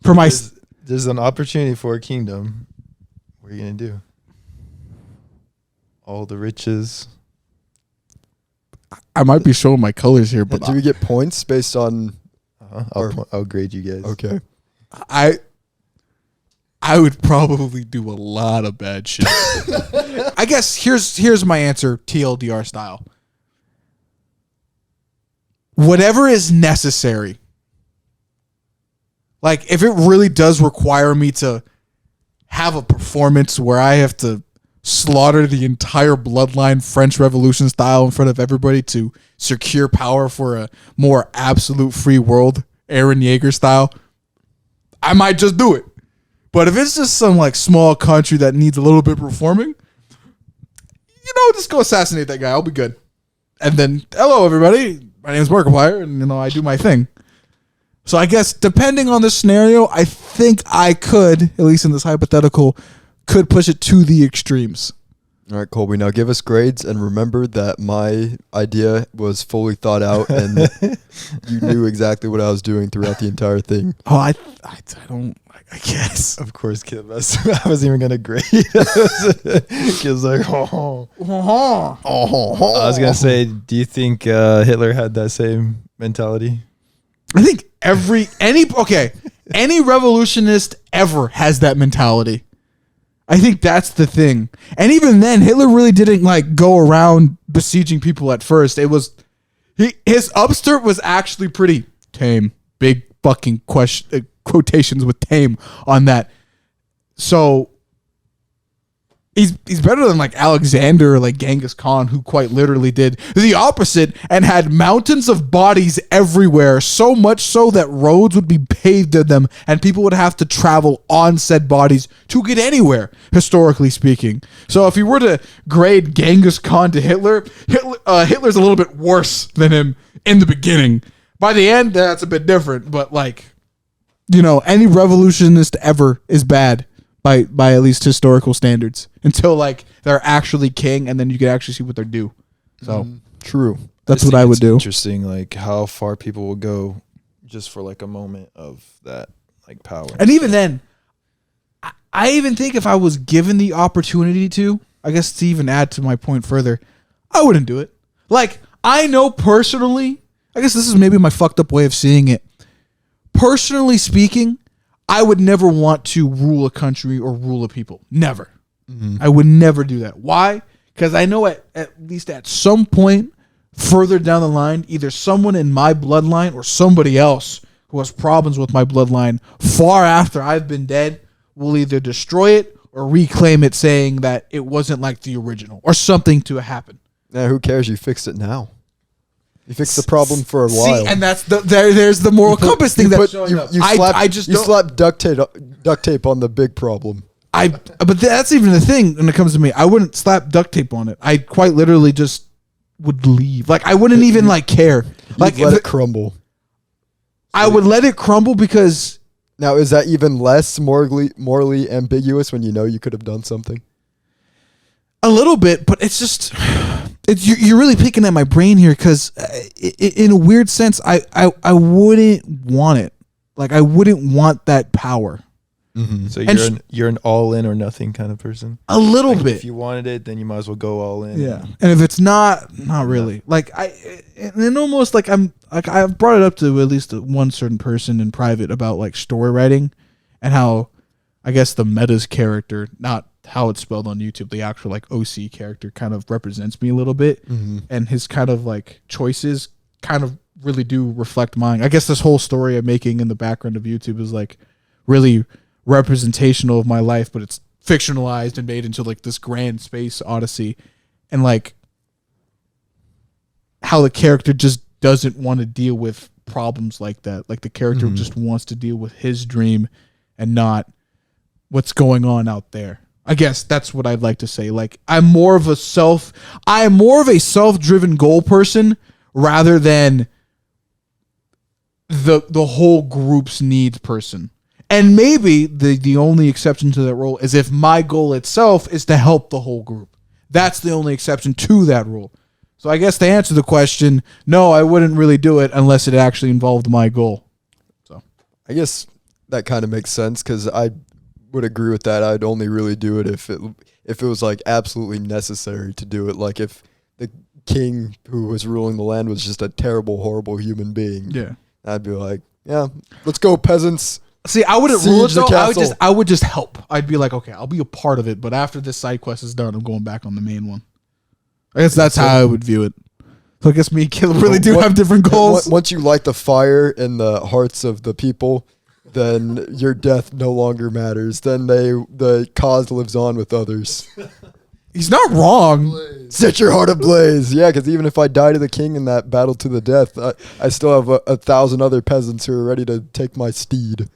for my? There's an opportunity for a kingdom. What are you gonna do? All the riches. I might be showing my colors here, but Do we get points based on? I'll grade you guys. Okay. I would probably do a lot of bad shit. I guess here's my answer, TLDR style. Whatever is necessary. Like, if it really does require me to have a performance where I have to slaughter the entire bloodline French Revolution style in front of everybody to secure power for a more absolute free world, Aaron Yeager style, I might just do it. But if it's just some like small country that needs a little bit of reforming, just go assassinate that guy. I'll be good. And then, hello everybody, my name is Markiplier, and I do my thing. So I guess depending on the scenario, I think I could, at least in this hypothetical, could push it to the extremes. All right, Colby, now give us grades, and remember that my idea was fully thought out, and you knew exactly what I was doing throughout the entire thing. Oh, I don't. I guess. Of course, kid. I wasn't even gonna grade. Kid's like, oh. I was gonna say, do you think Hitler had that same mentality? I think any revolutionist ever has that mentality. I think that's the thing. And even then, Hitler really didn't like go around besieging people at first. It was his upstart was actually pretty tame. Big fucking quotations with tame on that. So he's better than like Alexander or like Genghis Khan, who quite literally did the opposite and had mountains of bodies everywhere, so much so that roads would be paved in them and people would have to travel on said bodies to get anywhere, historically speaking. So if you were to grade Genghis Khan to Hitler's a little bit worse than him in the beginning. By the end, that's a bit different, but like, you know, any revolutionist ever is bad by at least historical standards until like they're actually king, and then you can actually see what they're due. So True. that's what I would do. Interesting, like how far people will go just for like a moment of that like power. And even then, I even think if I was given the opportunity to, I guess to even add to my point further, I wouldn't do it. Like, I know personally, I guess this is maybe my fucked up way of seeing it. Personally speaking, I would never want to rule a country or rule a people. Never. I would never do that. Why? Because I know at least at some point further down the line, either someone in my bloodline or somebody else who has problems with my bloodline far after I've been dead will either destroy it or reclaim it, saying that it wasn't like the original or something to happen. Yeah, who cares? You fixed it now. You fixed the problem for a while. See, and that's there's the moral compass thing that's showing up. You slap duct tape on the big problem. But that's even the thing when it comes to me. I wouldn't slap duct tape on it. I quite literally just would leave. Like, I wouldn't even like care. Like, let it crumble. I would let it crumble because. Now, is that even less morally ambiguous when you know you could have done something? A little bit, but it's just. You're really picking at my brain here because in a weird sense, I wouldn't want it. Like, I wouldn't want that power. Mm-hmm. So And you're an all in or nothing kind of person. A little Like, bit. if you wanted it, then you might as well go all in. Yeah. And if it's not really. Like, and almost like I've brought it up to at least one certain person in private about like story writing and how I guess the Meta's character, not how it's spelled on YouTube, the actual like OC character kind of represents me a little bit. And his kind of like choices kind of really do reflect mine. I guess this whole story I'm making in the background of YouTube is like really representational of my life, but it's fictionalized and made into like this grand space odyssey, and like how the character just doesn't want to deal with problems like that. Like, the character just wants to deal with his dream and not what's going on out there. I guess that's what I'd like to say. Like, I'm more of a self-driven goal person rather than the whole group's needs person. And maybe the only exception to that rule is if my goal itself is to help the whole group. That's the only exception to that rule. So I guess to answer the question, no, I wouldn't really do it unless it actually involved my goal. So I guess that kind of makes sense because I would agree with that. I'd only really do it if it was like absolutely necessary to do it. Like if the king who was ruling the land was just a terrible, horrible human being. yeah. I'd be like, yeah, let's go, peasants. See, I wouldn't rule it Siege the though. I would castle. just help. I'd be like, okay, I'll be a part of it, but after this side quest is done, I'm going back on the main one. I guess that's how I would view it. So I guess me and Caleb really do have different goals. Once you light the fire in the hearts of the people, then your death no longer matters. Then the cause lives on with others. He's not wrong. Set your heart ablaze. Yeah, because even if I die to the king in that battle to the death, I still have 1,000 other peasants who are ready to take my steed.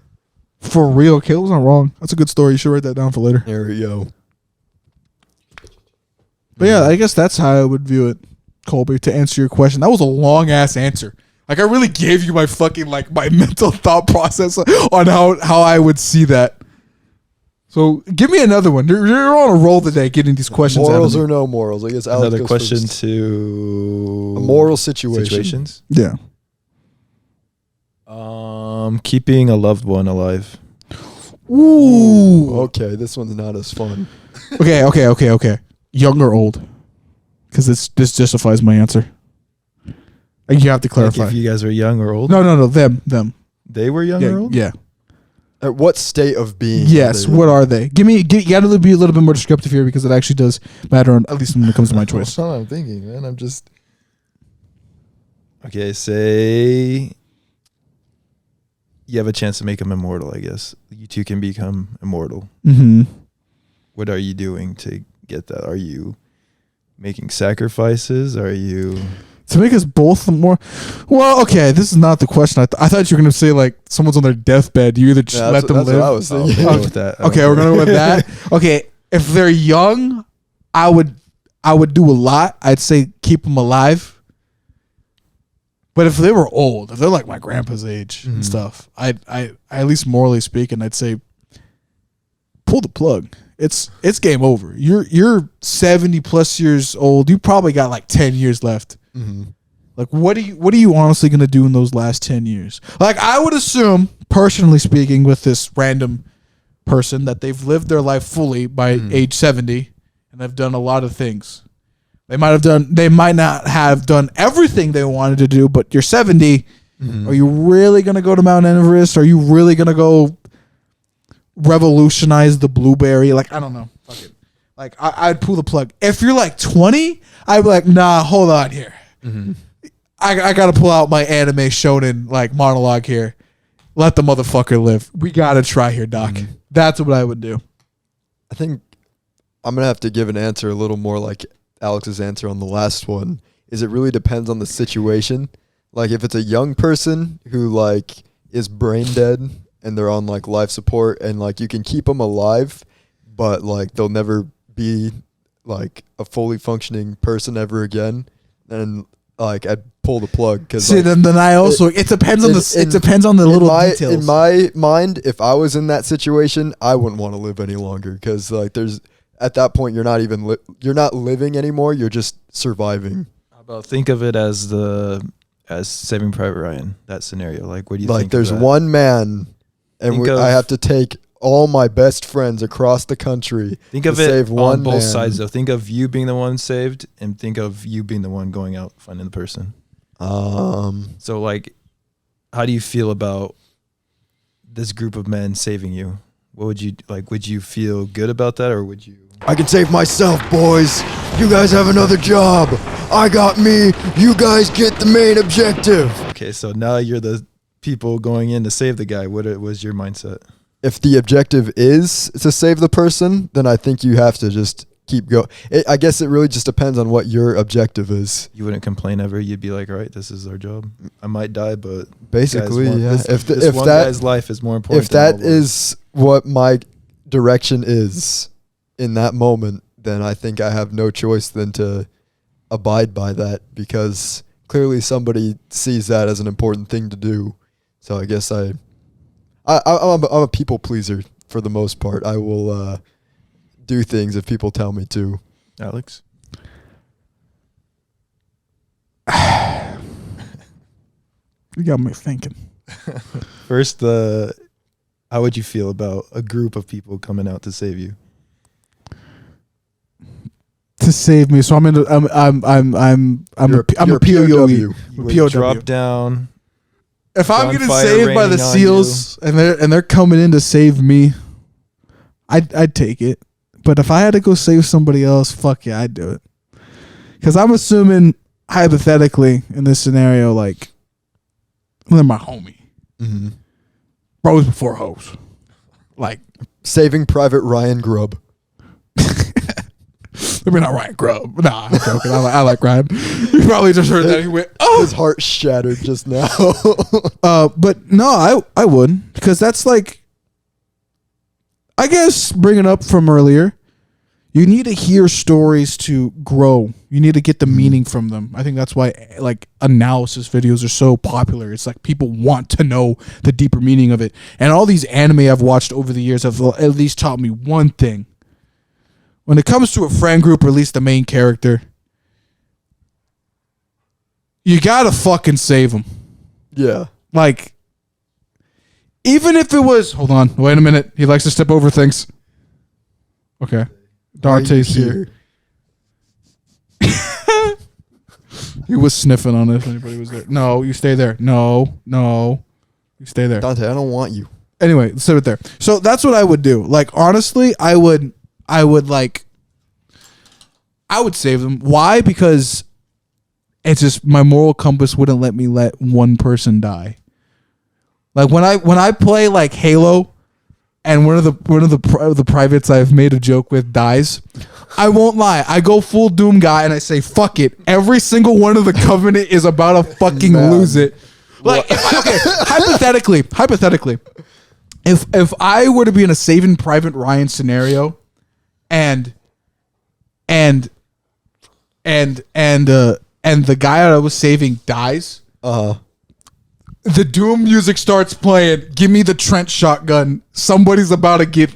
For real, Caleb's not wrong. That's a good story. You should write that down for later. There we go. But yeah, I guess that's how I would view it, Colby, to answer your question. That was a long-ass answer. Like I really gave you my fucking like my mental thought process on how I would see that. So give me another one. You're on a roll today, getting these questions. Morals out of or no morals? I guess Alex Another goes question first. to A moral situation. situations. Yeah. Keeping a loved one alive. Ooh. Okay, this one's not as fun. Okay. Young or old? Because this justifies my answer. Like you have to Like clarify. if you guys were young or old. No. Them. They were young Yeah. or old. Yeah. At what state of being? Yes. are they? What are they? You got to be a little bit more descriptive here because it actually does matter. At least when it comes to my choice. That's what I'm thinking, man. I'm just. Okay, say you have a chance to make them immortal, I guess. You two can become immortal. Mm-hmm. What are you doing to get that? Are you making sacrifices? Are you... To make us both more... Well, okay, this is not the question. I thought you were going to say, like, someone's on their deathbed. You either just Yeah, let them that's live. what I was Oh, thinking. we'll go with that. Okay, we're going to go with that. Okay, if they're young, I would do a lot. I'd say keep them alive. But if they were old, if they're like my grandpa's age and stuff, I at least morally speaking, I'd say pull the plug. It's game over. You're 70 plus years old. You probably got like 10 years left. Mm-hmm. Like what are you honestly gonna do in those last 10 years? Like I would assume, personally speaking, with this random person that they've lived their life fully by age 70 and they've done a lot of things. They might not have done everything they wanted to do, but you're 70. Are you really gonna go to Mount Everest? Are you really gonna go revolutionize the blueberry? Like I don't know. Fuck it. Like I'd pull the plug. If you're like 20, I'd be like, nah, hold on here. I gotta pull out my anime shonen like monologue here. Let the motherfucker live. We gotta try here, Doc. That's what I would do. I think I'm gonna have to give an answer a little more like Alex's answer on the last one. Is it really depends on the situation. Like if it's a young person who like is brain dead and they're on like life support and like you can keep them alive, but like they'll never be like a fully functioning person ever again, then like I'd pull the plug because See, then I also it depends on it depends on the little details. In my mind, if I was in that situation, I wouldn't want to live any longer because like there's at that point you're not even you're not living anymore. You're just surviving. How about think of it as Saving Private Ryan, that scenario. Like what do you think? Like there's of that? one man, and I have to take all my best friends across the country. Think of to it save on one both man. sides though. Think of you being the one saved, and think of you being the one going out finding the person. So like, how do you feel about this group of men saving you? What would you like? Would you feel good about that, or would you? I can save myself, boys. You guys have another job. I got me. You guys get the main objective. Okay, so now you're the people going in to save the guy. What was your mindset? If the objective is to save the person, then I think you have to just keep going. I guess it really just depends on what your objective is. You wouldn't complain ever. You'd be like, all right, this is our job. I might die, but Basically, yeah. If one guy's life is more important. If that is what my direction is in that moment, then I think I have no choice than to abide by that because clearly somebody sees that as an important thing to do. So I guess I'm a people pleaser for the most part. I will do things if people tell me to. Alex? You got me thinking. First, how would you feel about a group of people coming out to save you? To save me, so I'm a POW. POW. You would POW. drop down. If I'm getting Gunfire saved by the raining on SEALs and they're coming in to save me, I'd take it. But if I had to go save somebody else, fuck yeah, I'd do it. Because I'm assuming hypothetically in this scenario, like they're my homie, bros before hoes, like Saving Private Ryan Grubb. I mean, not Ryan Grubb. Nah, I'm joking. I like Ryan. You probably just heard that. He went, oh. His heart shattered just now. But no, I would. Because that's like, I guess, bringing up from earlier, You need to hear stories to grow. You need to get the meaning from them. I think that's why like analysis videos are so popular. It's like people want to know the deeper meaning of it. And all these anime I've watched over the years have at least taught me one thing. When it comes to a friend group, or at least the main character, you gotta fucking save them. Yeah. Like, even if it was, hold on, wait a minute. He likes to step over things. Okay. Dante's here. He was sniffing on it if anybody was there. No, you stay there. No. You stay there. Dante, I don't want you. Anyway, let's sit it there. So that's what I would do. Like, honestly, I would save them. Why? Because it's just my moral compass wouldn't let me let one person die. Like when I play like Halo, and one of the privates I've made a joke with dies, I won't lie. I go full Doom guy and I say, fuck it. Every single one of the Covenant is about to fucking lose it. Like, hypothetically, if I were to be in a Saving Private Ryan scenario, and the guy I was saving dies, the Doom music starts playing. Give me the Trent shotgun. Somebody's about to get.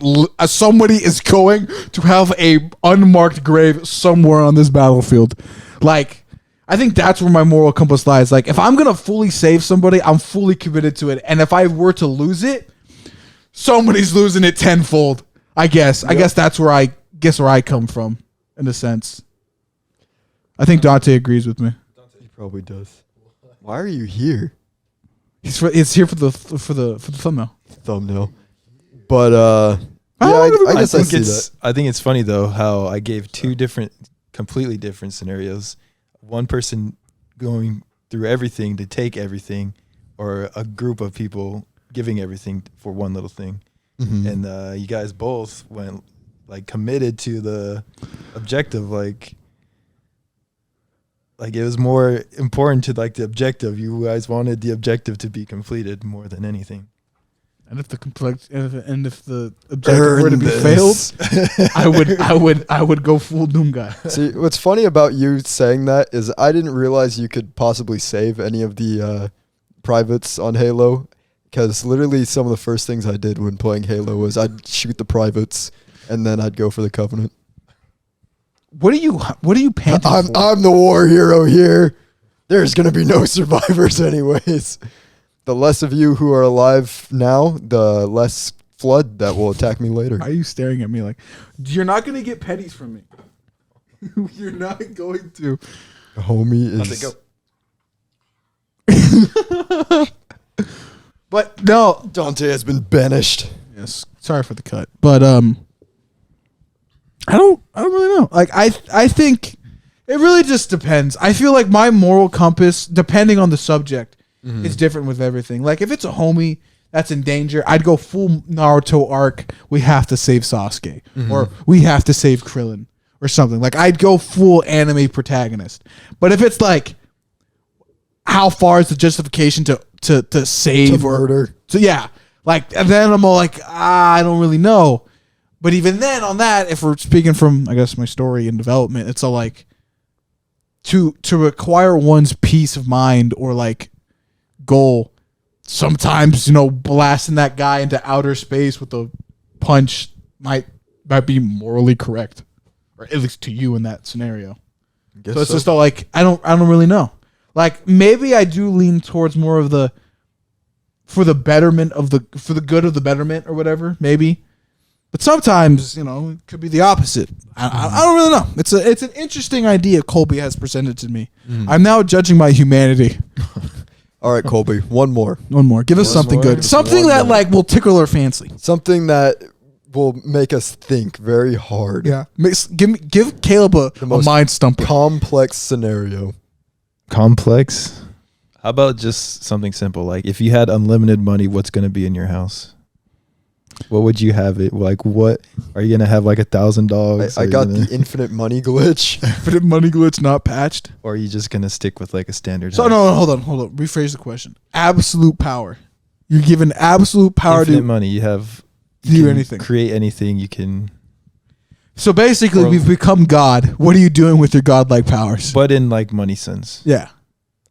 Somebody is going to have a unmarked grave somewhere on this battlefield. Like, I think that's where my moral compass lies. Like, if I'm gonna fully save somebody, I'm fully committed to it. And if I were to lose it, somebody's losing it tenfold. I guess. Yep. I guess that's where I come from, in a sense. I think Dante agrees with me. He probably does. Why are you here? It's here for the thumbnail. Thumbnail. But I guess I see that. I think it's funny though how I gave two completely different scenarios. One person going through everything to take everything, or a group of people giving everything for one little thing. Mm-hmm. And you guys both went like committed to the objective, like it was more important to like the objective. You guys wanted the objective to be completed more than anything. And if the objective were to be failed, I would go full Doom guy. See, what's funny about you saying that is I didn't realize you could possibly save any of the privates on Halo, because literally some of the first things I did when playing Halo was I'd shoot the privates and then I'd go for the Covenant. What are you panting for? I'm the war hero here. There's going to be no survivors anyways. The less of you who are alive now, the less flood that will attack me later. Why are you staring at me like, you're not going to get petties from me? You're not going to. The homie is... Go. But no. Dante has been banished. Yes. Sorry for the cut. But I don't really know. Like I think it really just depends. I feel like my moral compass, depending on the subject, is different with everything. Like if it's a homie that's in danger, I'd go full Naruto arc. We have to save Sasuke, or we have to save Krillin, or something. Like I'd go full anime protagonist. But if it's like, how far is the justification to save to murder? So yeah, like, and then I'm all like, I don't really know. But even then, on that, if we're speaking from, I guess, my story and development, it's all like to acquire one's peace of mind or like goal. Sometimes, blasting that guy into outer space with a punch might be morally correct, or at least to you in that scenario. So it's just all like I don't really know. Like maybe I do lean towards more of the for the good of the betterment or whatever, maybe. But sometimes, it could be the opposite. I don't really know. It's an interesting idea Colby has presented to me. I'm now judging my humanity. All right, Colby, one more. Give us something good. Something that like will tickle our fancy. Something that will make us think very hard. Yeah. Give Caleb a mind stumper. Complex scenario. Complex? How about just something simple? Like if you had unlimited money, what's going to be in your house? What would you have it? Like, what are you gonna have? Like 1,000 dogs? I got the infinite money glitch. Infinite money glitch not patched. Or are you just gonna stick with like a standard? So no, hold on. Rephrase the question. Absolute power. You're given absolute power infinite money. You have do anything, create anything. You can. So basically, Or- we've become God. What are you doing with your godlike powers? But in like money sense. Yeah.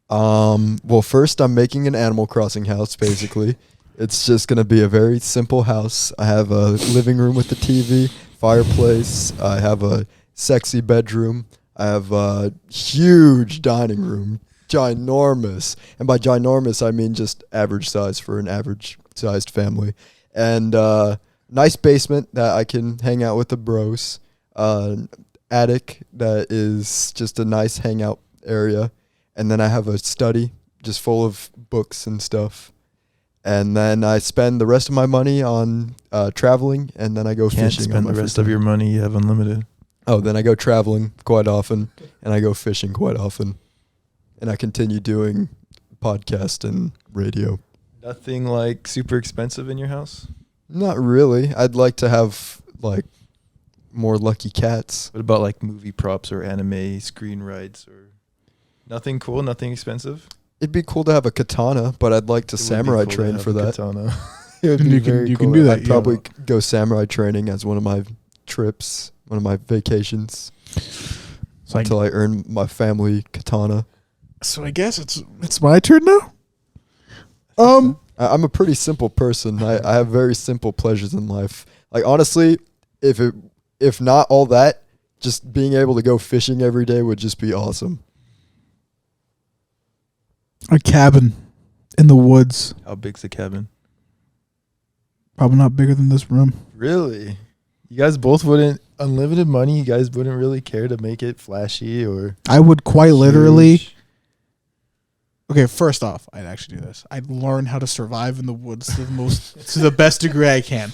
Well, first I'm making an Animal Crossing house. Basically, it's just gonna be a very simple house. I have a living room with the TV, fireplace. I have a sexy bedroom. I have a huge dining room, ginormous. And by ginormous, I mean just average size for an average sized family. And nice basement that I can hang out with the bros. Attic that is just a nice hangout area. And then I have a study just full of books and stuff. And then I spend the rest of my money on traveling, and then I go Can't fishing. spend the rest of your money. You have unlimited. Oh, then I go traveling quite often, and I go fishing quite often. And I continue doing podcast and radio. Nothing like super expensive in your house? Not really. I'd like to have like more lucky cats. What about like movie props or anime screen rights or nothing cool, nothing expensive? It'd be cool to have a katana, but I'd like to It would be samurai cool to train have for a that. katana. It would be You can- very you can cool. do that. I'd probably go samurai training as one of my trips, one of my vacations, So until I earn my family katana. So I guess it's my turn now. I'm a pretty simple person. I have very simple pleasures in life. Like honestly, if not all that, just being able to go fishing every day would just be awesome. A cabin in the woods, How big's the cabin? probably not bigger than this room. Really? You guys both wouldn't, unlimited money, you guys wouldn't really care to make it flashy or I would quite literally. huge? Okay, first off, I'd actually do this. I'd learn how to survive in the woods to the best degree I can.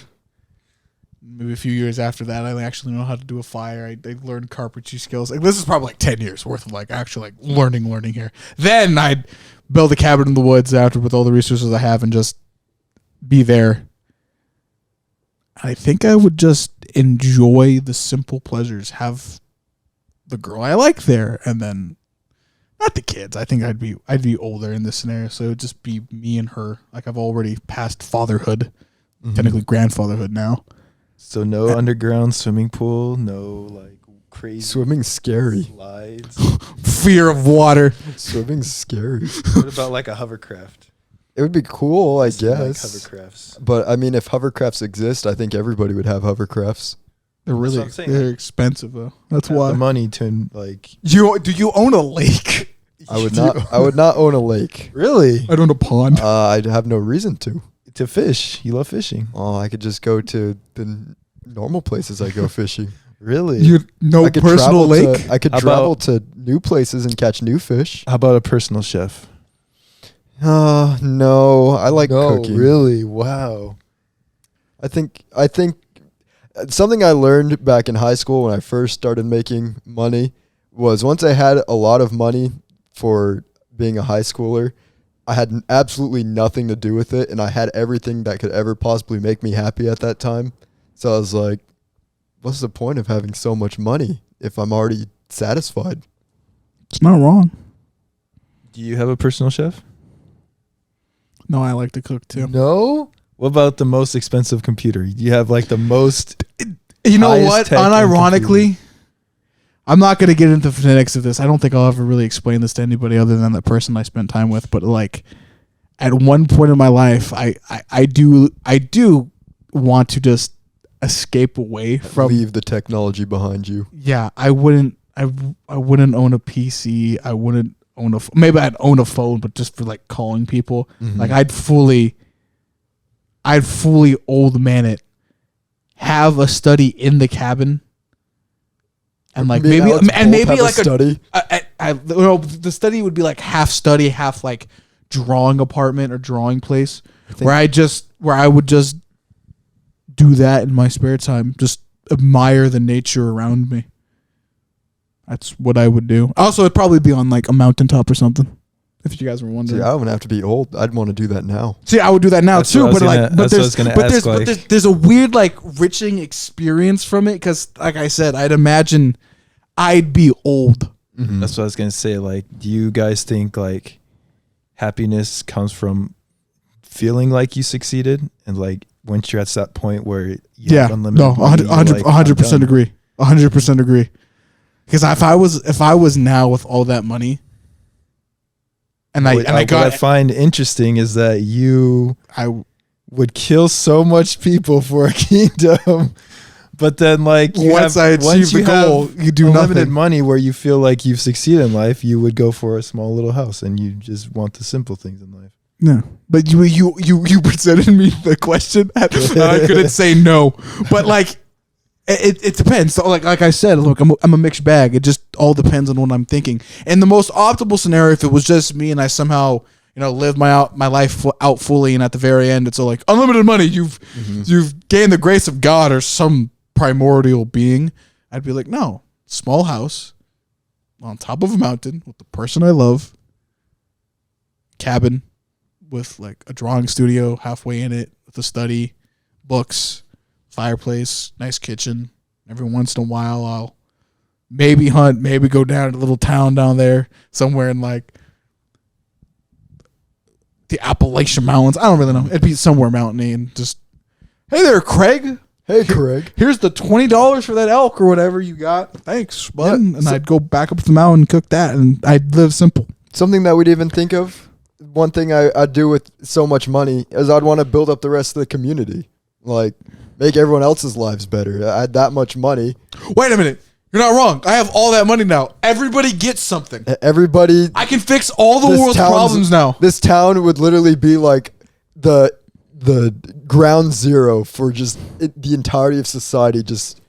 Maybe a few years after that, I actually know how to do a fire. I'd learn carpentry skills. Like, this is probably like 10 years worth of like actually like learning here. Then I'd build a cabin in the woods after with all the resources I have and just be there. I think I would just enjoy the simple pleasures. Have the girl I like there, and then not the kids. I think I'd be older in this scenario, so it would just be me and her. Like I've already passed fatherhood, technically grandfatherhood now. So no underground swimming pool, no like crazy Swimming's scary. slides. Fear of water. Swimming's scary. What about like a hovercraft? It would be cool, I Some, like, guess. hovercrafts. But I mean, if hovercrafts exist, I think everybody would have hovercrafts. They're what really I'm saying. they're expensive though. That's Have why. the money to like. Do you own a lake? I would not. I would not own a lake. Really? I own a pond. I'd have no reason to. To fish. You love fishing. Oh, I could just go to the normal places I go fishing. Really? You no I could personal travel lake. I could How travel about- to new places and catch new fish. How about a personal chef? No, I like cooking. Really? Wow. I think something I learned back in high school when I first started making money was once I had a lot of money for being a high schooler, I had absolutely nothing to do with it, and I had everything that could ever possibly make me happy at that time. So I was like, what's the point of having so much money if I'm already satisfied? It's not wrong. Do you have a personal chef? No, I like to cook too. No. What about the most expensive computer? You have like the most. You know Highest what? tech and Unironically, I'm not going to get into the phonetics of this. I don't think I'll ever really explain this to anybody other than the person I spent time with. But like, at one point in my life, I do want to just escape away from. Leave the technology behind you. Yeah, I wouldn't own a PC. I wouldn't own maybe I'd own a phone, but just for like calling people. Mhm. Like I'd fully old man it. Have a study in the cabin, and like Me and maybe Alex and both maybe have like a study. the study would be like half study, half like drawing apartment or drawing place, think- where I would just do that in my spare time, just admire the nature around me. That's what I would do. Also, it'd probably be on like a mountaintop or something. If you guys were See, wondering. I wouldn't have to be old. I'd want to do that now. See, I would do that now That's too, what I was but gonna- like, but that's what I was gonna ask, like- there's a weird like riching experience from it because, like I said, I'd imagine I'd be old. Mhm. That's what I was gonna say. Like, do you guys think like happiness comes from feeling like you succeeded, and like once you're at that point where you have unlimited money, you're like, 100% I'm done. agree. 100% agree. Because if I was now with all that money, and what I find interesting is that you would kill so much people for a kingdom, but then like once I achieve the goal, you do unlimited nothing. money where you feel like you've succeeded in life. You would go for a small little house, and you just want the simple things in life. No, but you presented me the question, and I couldn't say no. But like, it depends. So like I said, look, I'm a mixed bag. It just all depends on what I'm thinking. And the most optimal scenario, if it was just me and I somehow live my life out fully, and at the very end, it's all like unlimited money. You've gained the grace of God or some primordial being. I'd be like, no, small house on top of a mountain with the person I love, cabin with like a drawing studio halfway in it with a study, books, fireplace, nice kitchen. Every once in a while I'll maybe hunt, maybe go down to a little town down there somewhere in like the Appalachian Mountains. I don't really know. It'd be somewhere mountainy and just, hey there, Craig. Hey, Craig. Here's the $20 for that elk or whatever you got. Thanks, bud. Yeah, and I'd go back up to the mountain and cook that, and I'd live simple. Something that we'd even think of, one thing I'd do with so much money is I'd want to build up the rest of the community. Like, make everyone else's lives better. I had that much money. Wait a minute. You're not wrong. I have all that money now. Everybody gets something. Everybody. I can fix all the world's problems now. This town would literally be like the ground zero for just the entirety of society just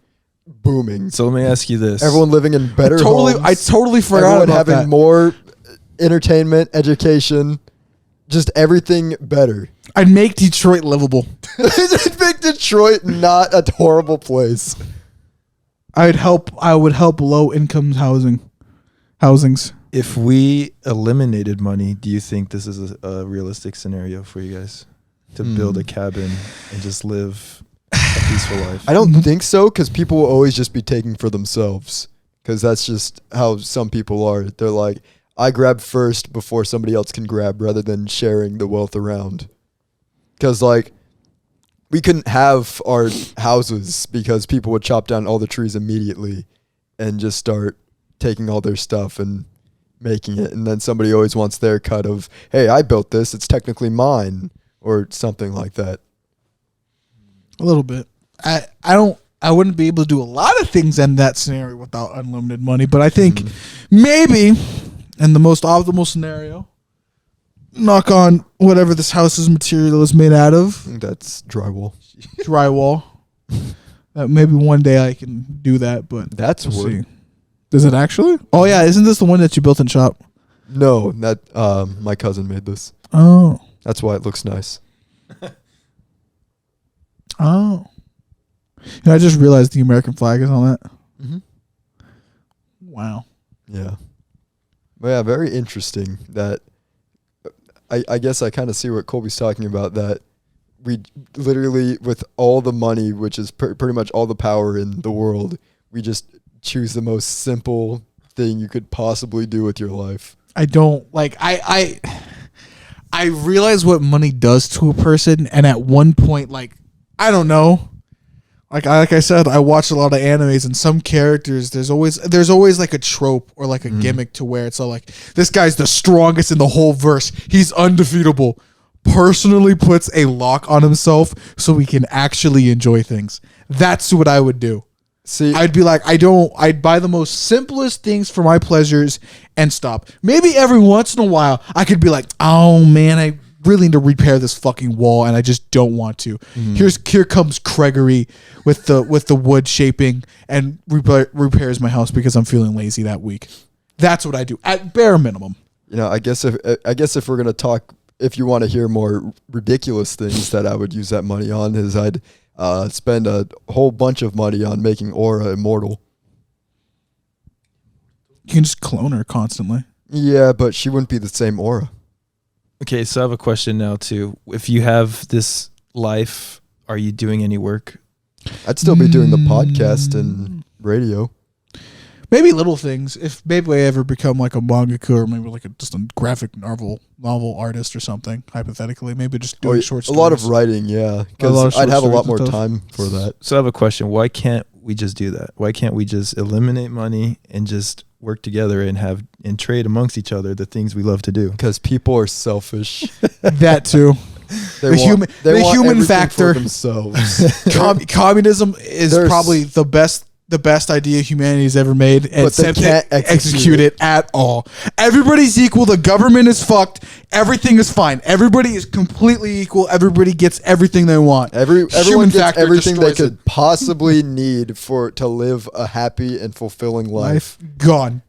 booming. So let me ask you this: everyone living in better homes. I totally forgot everyone about having that. more entertainment, education, just everything better. I'd make Detroit livable. It'd make Detroit not a horrible place. I would help low income housings. If we eliminated money, do you think this is a realistic scenario for you guys to build a cabin and just live a peaceful life? I don't think so, because people will always just be taking for themselves, because that's just how some people are. They're like, I grab first before somebody else can grab, rather than sharing the wealth around. Because like, we couldn't have our houses because people would chop down all the trees immediately and just start taking all their stuff and making it. And then somebody always wants their cut of, hey, I built this, it's technically mine, or something like that. A little bit. I wouldn't be able to do a lot of things in that scenario without unlimited money, but I think maybe in the most optimal scenario, knock on whatever this house's material is made out of. That's drywall. Drywall. Maybe one day I can do that, but That's we'll wood. see. Does it actually? Oh yeah, isn't this the one that you built in shop? No, that my cousin made this. Oh. That's why it looks nice. Oh. I just realized the American flag is on that. Mm-hmm. Wow. Yeah. But yeah, very interesting that I guess I kind of see what Colby's talking about, that we literally, with all the money, which is pretty much all the power in the world, we just choose the most simple thing you could possibly do with your life. I don't like I realize what money does to a person, and at one point, like, I don't know. Like I said, I watch a lot of animes, and some characters, there's always like a trope or like a gimmick to where it's all like, this guy's the strongest in the whole verse. He's undefeatable. Personally puts a lock on himself so he can actually enjoy things. That's what I would do. See, I'd be like, I'd buy the most simplest things for my pleasures and stop. Maybe every once in a while I could be like, oh man, I really need to repair this fucking wall and I just don't want to. Here comes Gregory with the wood shaping and repairs my house because I'm feeling lazy that week. That's what I do at bare minimum. I guess if we're gonna talk, if you want to hear more ridiculous things that I would use that money on, is I'd spend a whole bunch of money on making Aura immortal. You can just clone her constantly. Yeah, but she wouldn't be the same Aura. Okay, so I have a question now too. If you have this life, are you doing any work? I'd still be doing the podcast and radio. Maybe little things. If maybe I ever become like a mangaka or maybe like just a graphic novel artist or something, hypothetically, maybe just doing short stories. A lot of writing, yeah. Because I'd have a lot more stuff. time for that. So I have a question. Why can't we just do that? Why can't we just eliminate money and just work together and trade amongst each other the things we love to do? Because people are selfish. That too. They The want human everything factor. for themselves. Communism is There's- probably the best idea humanity's ever made, and But they can't execute it at all. Everybody's equal. The government is fucked. Everything is fine. Everybody is completely equal. Everybody gets everything they want. Everyone Human gets factor everything they destroys could possibly need to live a happy and fulfilling life. Life gone,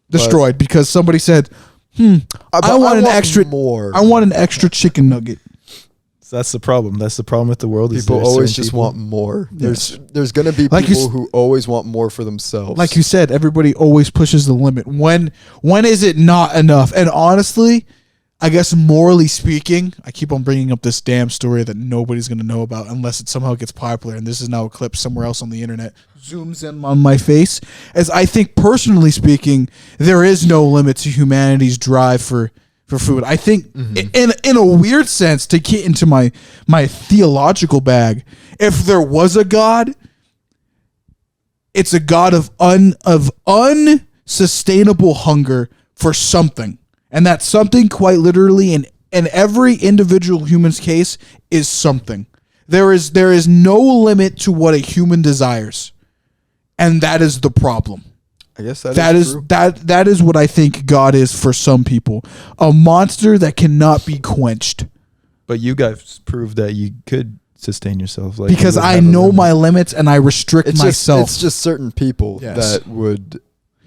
destroyed because somebody said, But I want an extra more. I want an extra chicken nugget." So that's the problem. That's the problem with the world. Is People there's always certain just people- want more. Yes. There's going to be Like you people who always want more for themselves. Like you said, everybody always pushes the limit. When is it not enough? And honestly, I guess morally speaking, I keep on bringing up this damn story that nobody's going to know about unless it somehow gets popular, and this is now a clip somewhere else on the internet, zooms in on my face, as I think, personally speaking, there is no limit to humanity's drive for food. I think in a weird sense, to get into my theological bag, if there was a God, it's a God of unsustainable hunger for something. And that something, quite literally, in every individual human's case, is something. There is no limit to what a human desires. And that is the problem. I guess that is true. That is what I think God is for some people. A monster that cannot be quenched. But you guys proved that you could sustain yourself. Like Because you would I have a know limit. my limits and I restrict myself. It's just certain people Yes. that would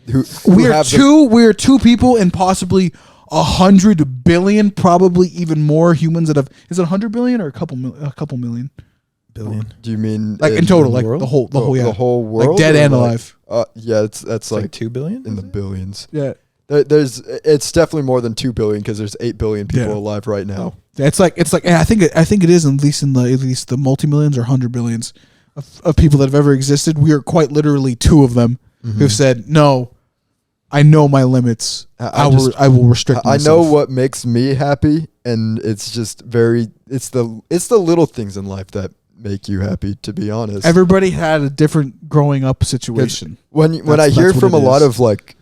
who We're have we're two people and possibly 100 billion, probably even more humans that have. Is it 100 billion or a couple million? billion. Do you mean Like in total, like world? the whole the whole world, like dead or and like- alive. Yeah, that's Like like 2 billion in the billions. Yeah, It's definitely more than 2 billion because there's 8 billion people Yeah. alive right now. it's like I think it is at least the multi-millions or 100 billions of people that have ever existed. We are quite literally two of them who've said no. I know my limits. I will restrict I myself. know what makes me happy, and it's just it's the little things in life that make you happy, to be honest. Everybody had a different growing up situation. When I That's hear what from it a lot is. of like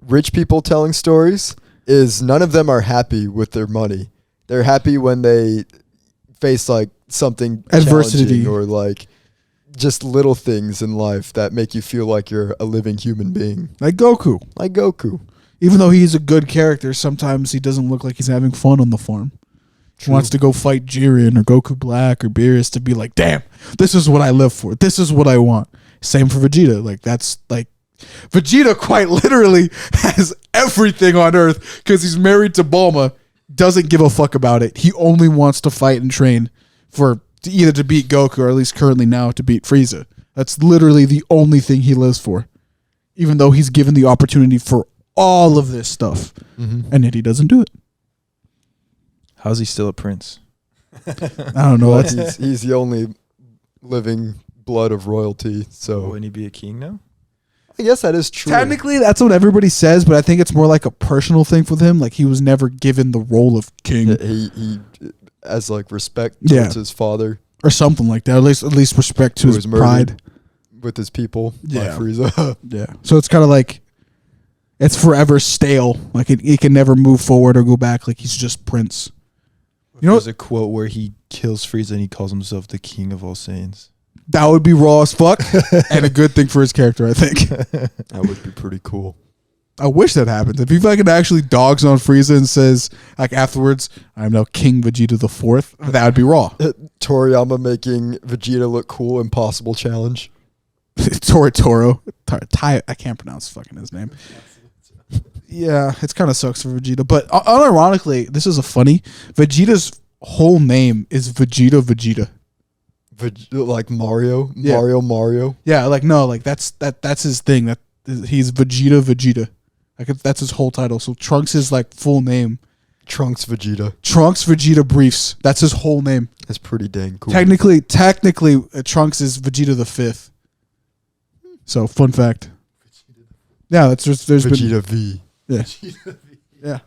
rich people telling stories, is none of them are happy with their money. They're happy when they face like something Adversity. challenging or like just little things in life that make you feel like you're a living human being. Like Goku. Like Goku. Even though he's a good character, sometimes he doesn't look like he's having fun on the farm. He wants to go fight Jiren or Goku Black or Beerus to be like, damn, this is what I live for. This is what I want. Same for Vegeta. Like, that's like, Vegeta quite literally has everything on Earth because he's married to Bulma, doesn't give a fuck about it. He only wants to fight and train either to beat Goku or at least currently now to beat Frieza. That's literally the only thing he lives for. Even though he's given the opportunity for all of this stuff. And yet he doesn't do it. How's he still a prince? I don't know. Well, That's, he's the only living blood of royalty. So Wouldn't he be a king now? I guess that is true. technically, that's what everybody says, but I think it's more like a personal thing with him. Like he was never given the role of king He as like respect Yeah. towards his father or something like that. At least respect to who his was murdered pride. with his people Yeah. by Frieza. Yeah. So it's kind of like it's forever stale. Like he can never move forward or go back. Like he's just Prince. You know There's a quote where he kills Frieza and he calls himself the king of all Saiyans. That would be raw as fuck and a good thing for his character, I think. That would be pretty cool. I wish that happened. If he fucking actually dogs on Frieza and says, like afterwards, I'm now King Vegeta the Fourth, that would be raw. Toriyama making Vegeta look cool, impossible challenge. Toro. I can't pronounce fucking his name. Yeah, it's kind of sucks for Vegeta. But unironically, this is a funny. Vegeta's whole name is Vegeta. Like Mario, Yeah. Mario. Yeah, like no, like that's his thing. That he's Vegeta. Like that's his whole title. So Trunks is like full name. Trunks Vegeta. Trunks Vegeta Briefs. That's his whole name. That's pretty dang cool. Technically, Trunks is Vegeta the Fifth. So fun fact. Yeah, there's been Vegeta V. yeah yeah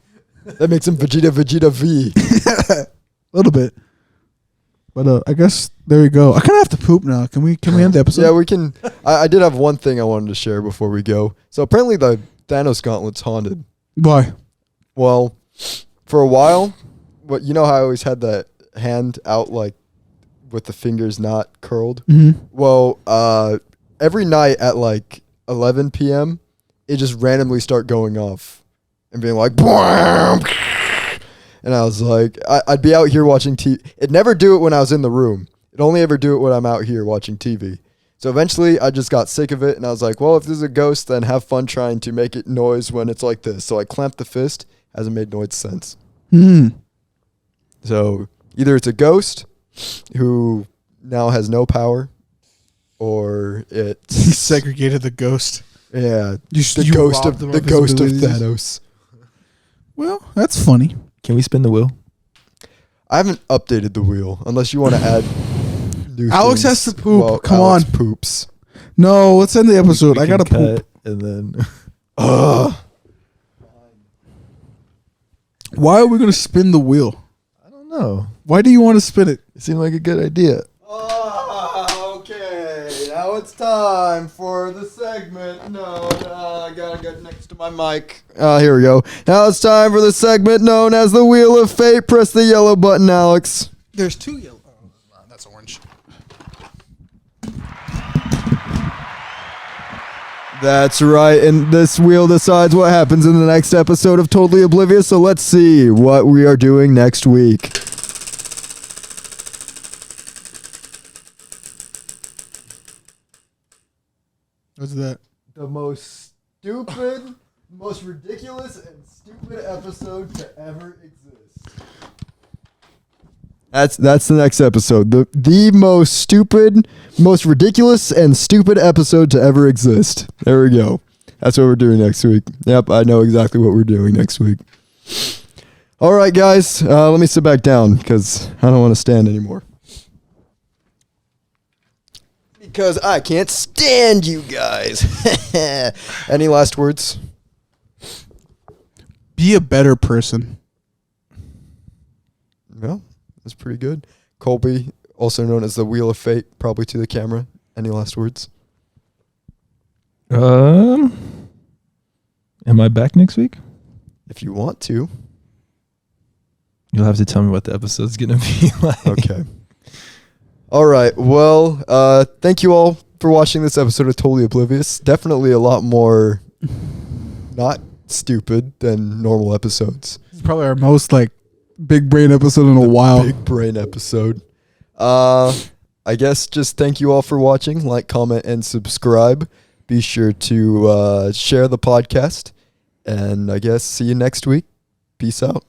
That makes him Vegeta V. a little bit. But I guess There you go. I kind of have to poop now. Can we end the episode? Yeah, we can. I did have one thing I wanted to share before we go. So apparently the Thanos Gauntlet's haunted. Why? Well, for a while, you know how I always had that hand out like with the fingers not curled? Mm-hmm. Well, every night at like 11 p.m., it just randomly start going off and being like, "Bwam!" And I was like, I'd be out here watching TV. It'd never do it when I was in the room. It'd only ever do it when I'm out here watching TV. So eventually I just got sick of it and I was like, well, if this is a ghost, then have fun trying to make it noise when it's like this. So I clamped the fist. Hasn't made noise since. So either it's a ghost who now has no power, or He it's segregated the ghost. yeah, You the ghost of robbed him the of his ghost of abilities. Thanos. Well, that's funny. Can we spin the wheel? I haven't updated the wheel unless you want to add new Alex things. has to poop. Well, Come Alex on. poops. No, let's end the episode. We I gotta can poop. cut and then Ugh. Why are we gonna spin the wheel? I don't know. Why do you want to spin it? It seemed like a good idea. Okay, now it's time for the segment. No, I gotta get next to my mic. Here we go. Now it's time for the segment known as the Wheel of Fate. Press the yellow button, Alex. There's two yellow. Oh, that's orange. That's right, and this wheel decides what happens in the next episode of Totally Oblivious, so let's see what we are doing next week. What's that? The most stupid, most ridiculous, and stupid episode to ever exist. That's the next episode. The most stupid, most ridiculous, and stupid episode to ever exist. There we go. That's what we're doing next week. Yep, I know exactly what we're doing next week. All right, guys. Let me sit back down because I don't want to stand anymore. Because I can't stand you guys. Any last words? Be a better person. Well, that's pretty good. Colby, also known as the Wheel of Fate, probably to the camera. Any last words? Am I back next week? If you want to. You'll have to tell me what the episode's gonna be like. Okay. All right. Well, thank you all for watching this episode of Totally Oblivious. Definitely a lot more not stupid than normal episodes. It's probably our most like big brain episode in a while. Big brain episode. I guess just thank you all for watching. Like, comment, and subscribe. Be sure to share the podcast. And I guess see you next week. Peace out.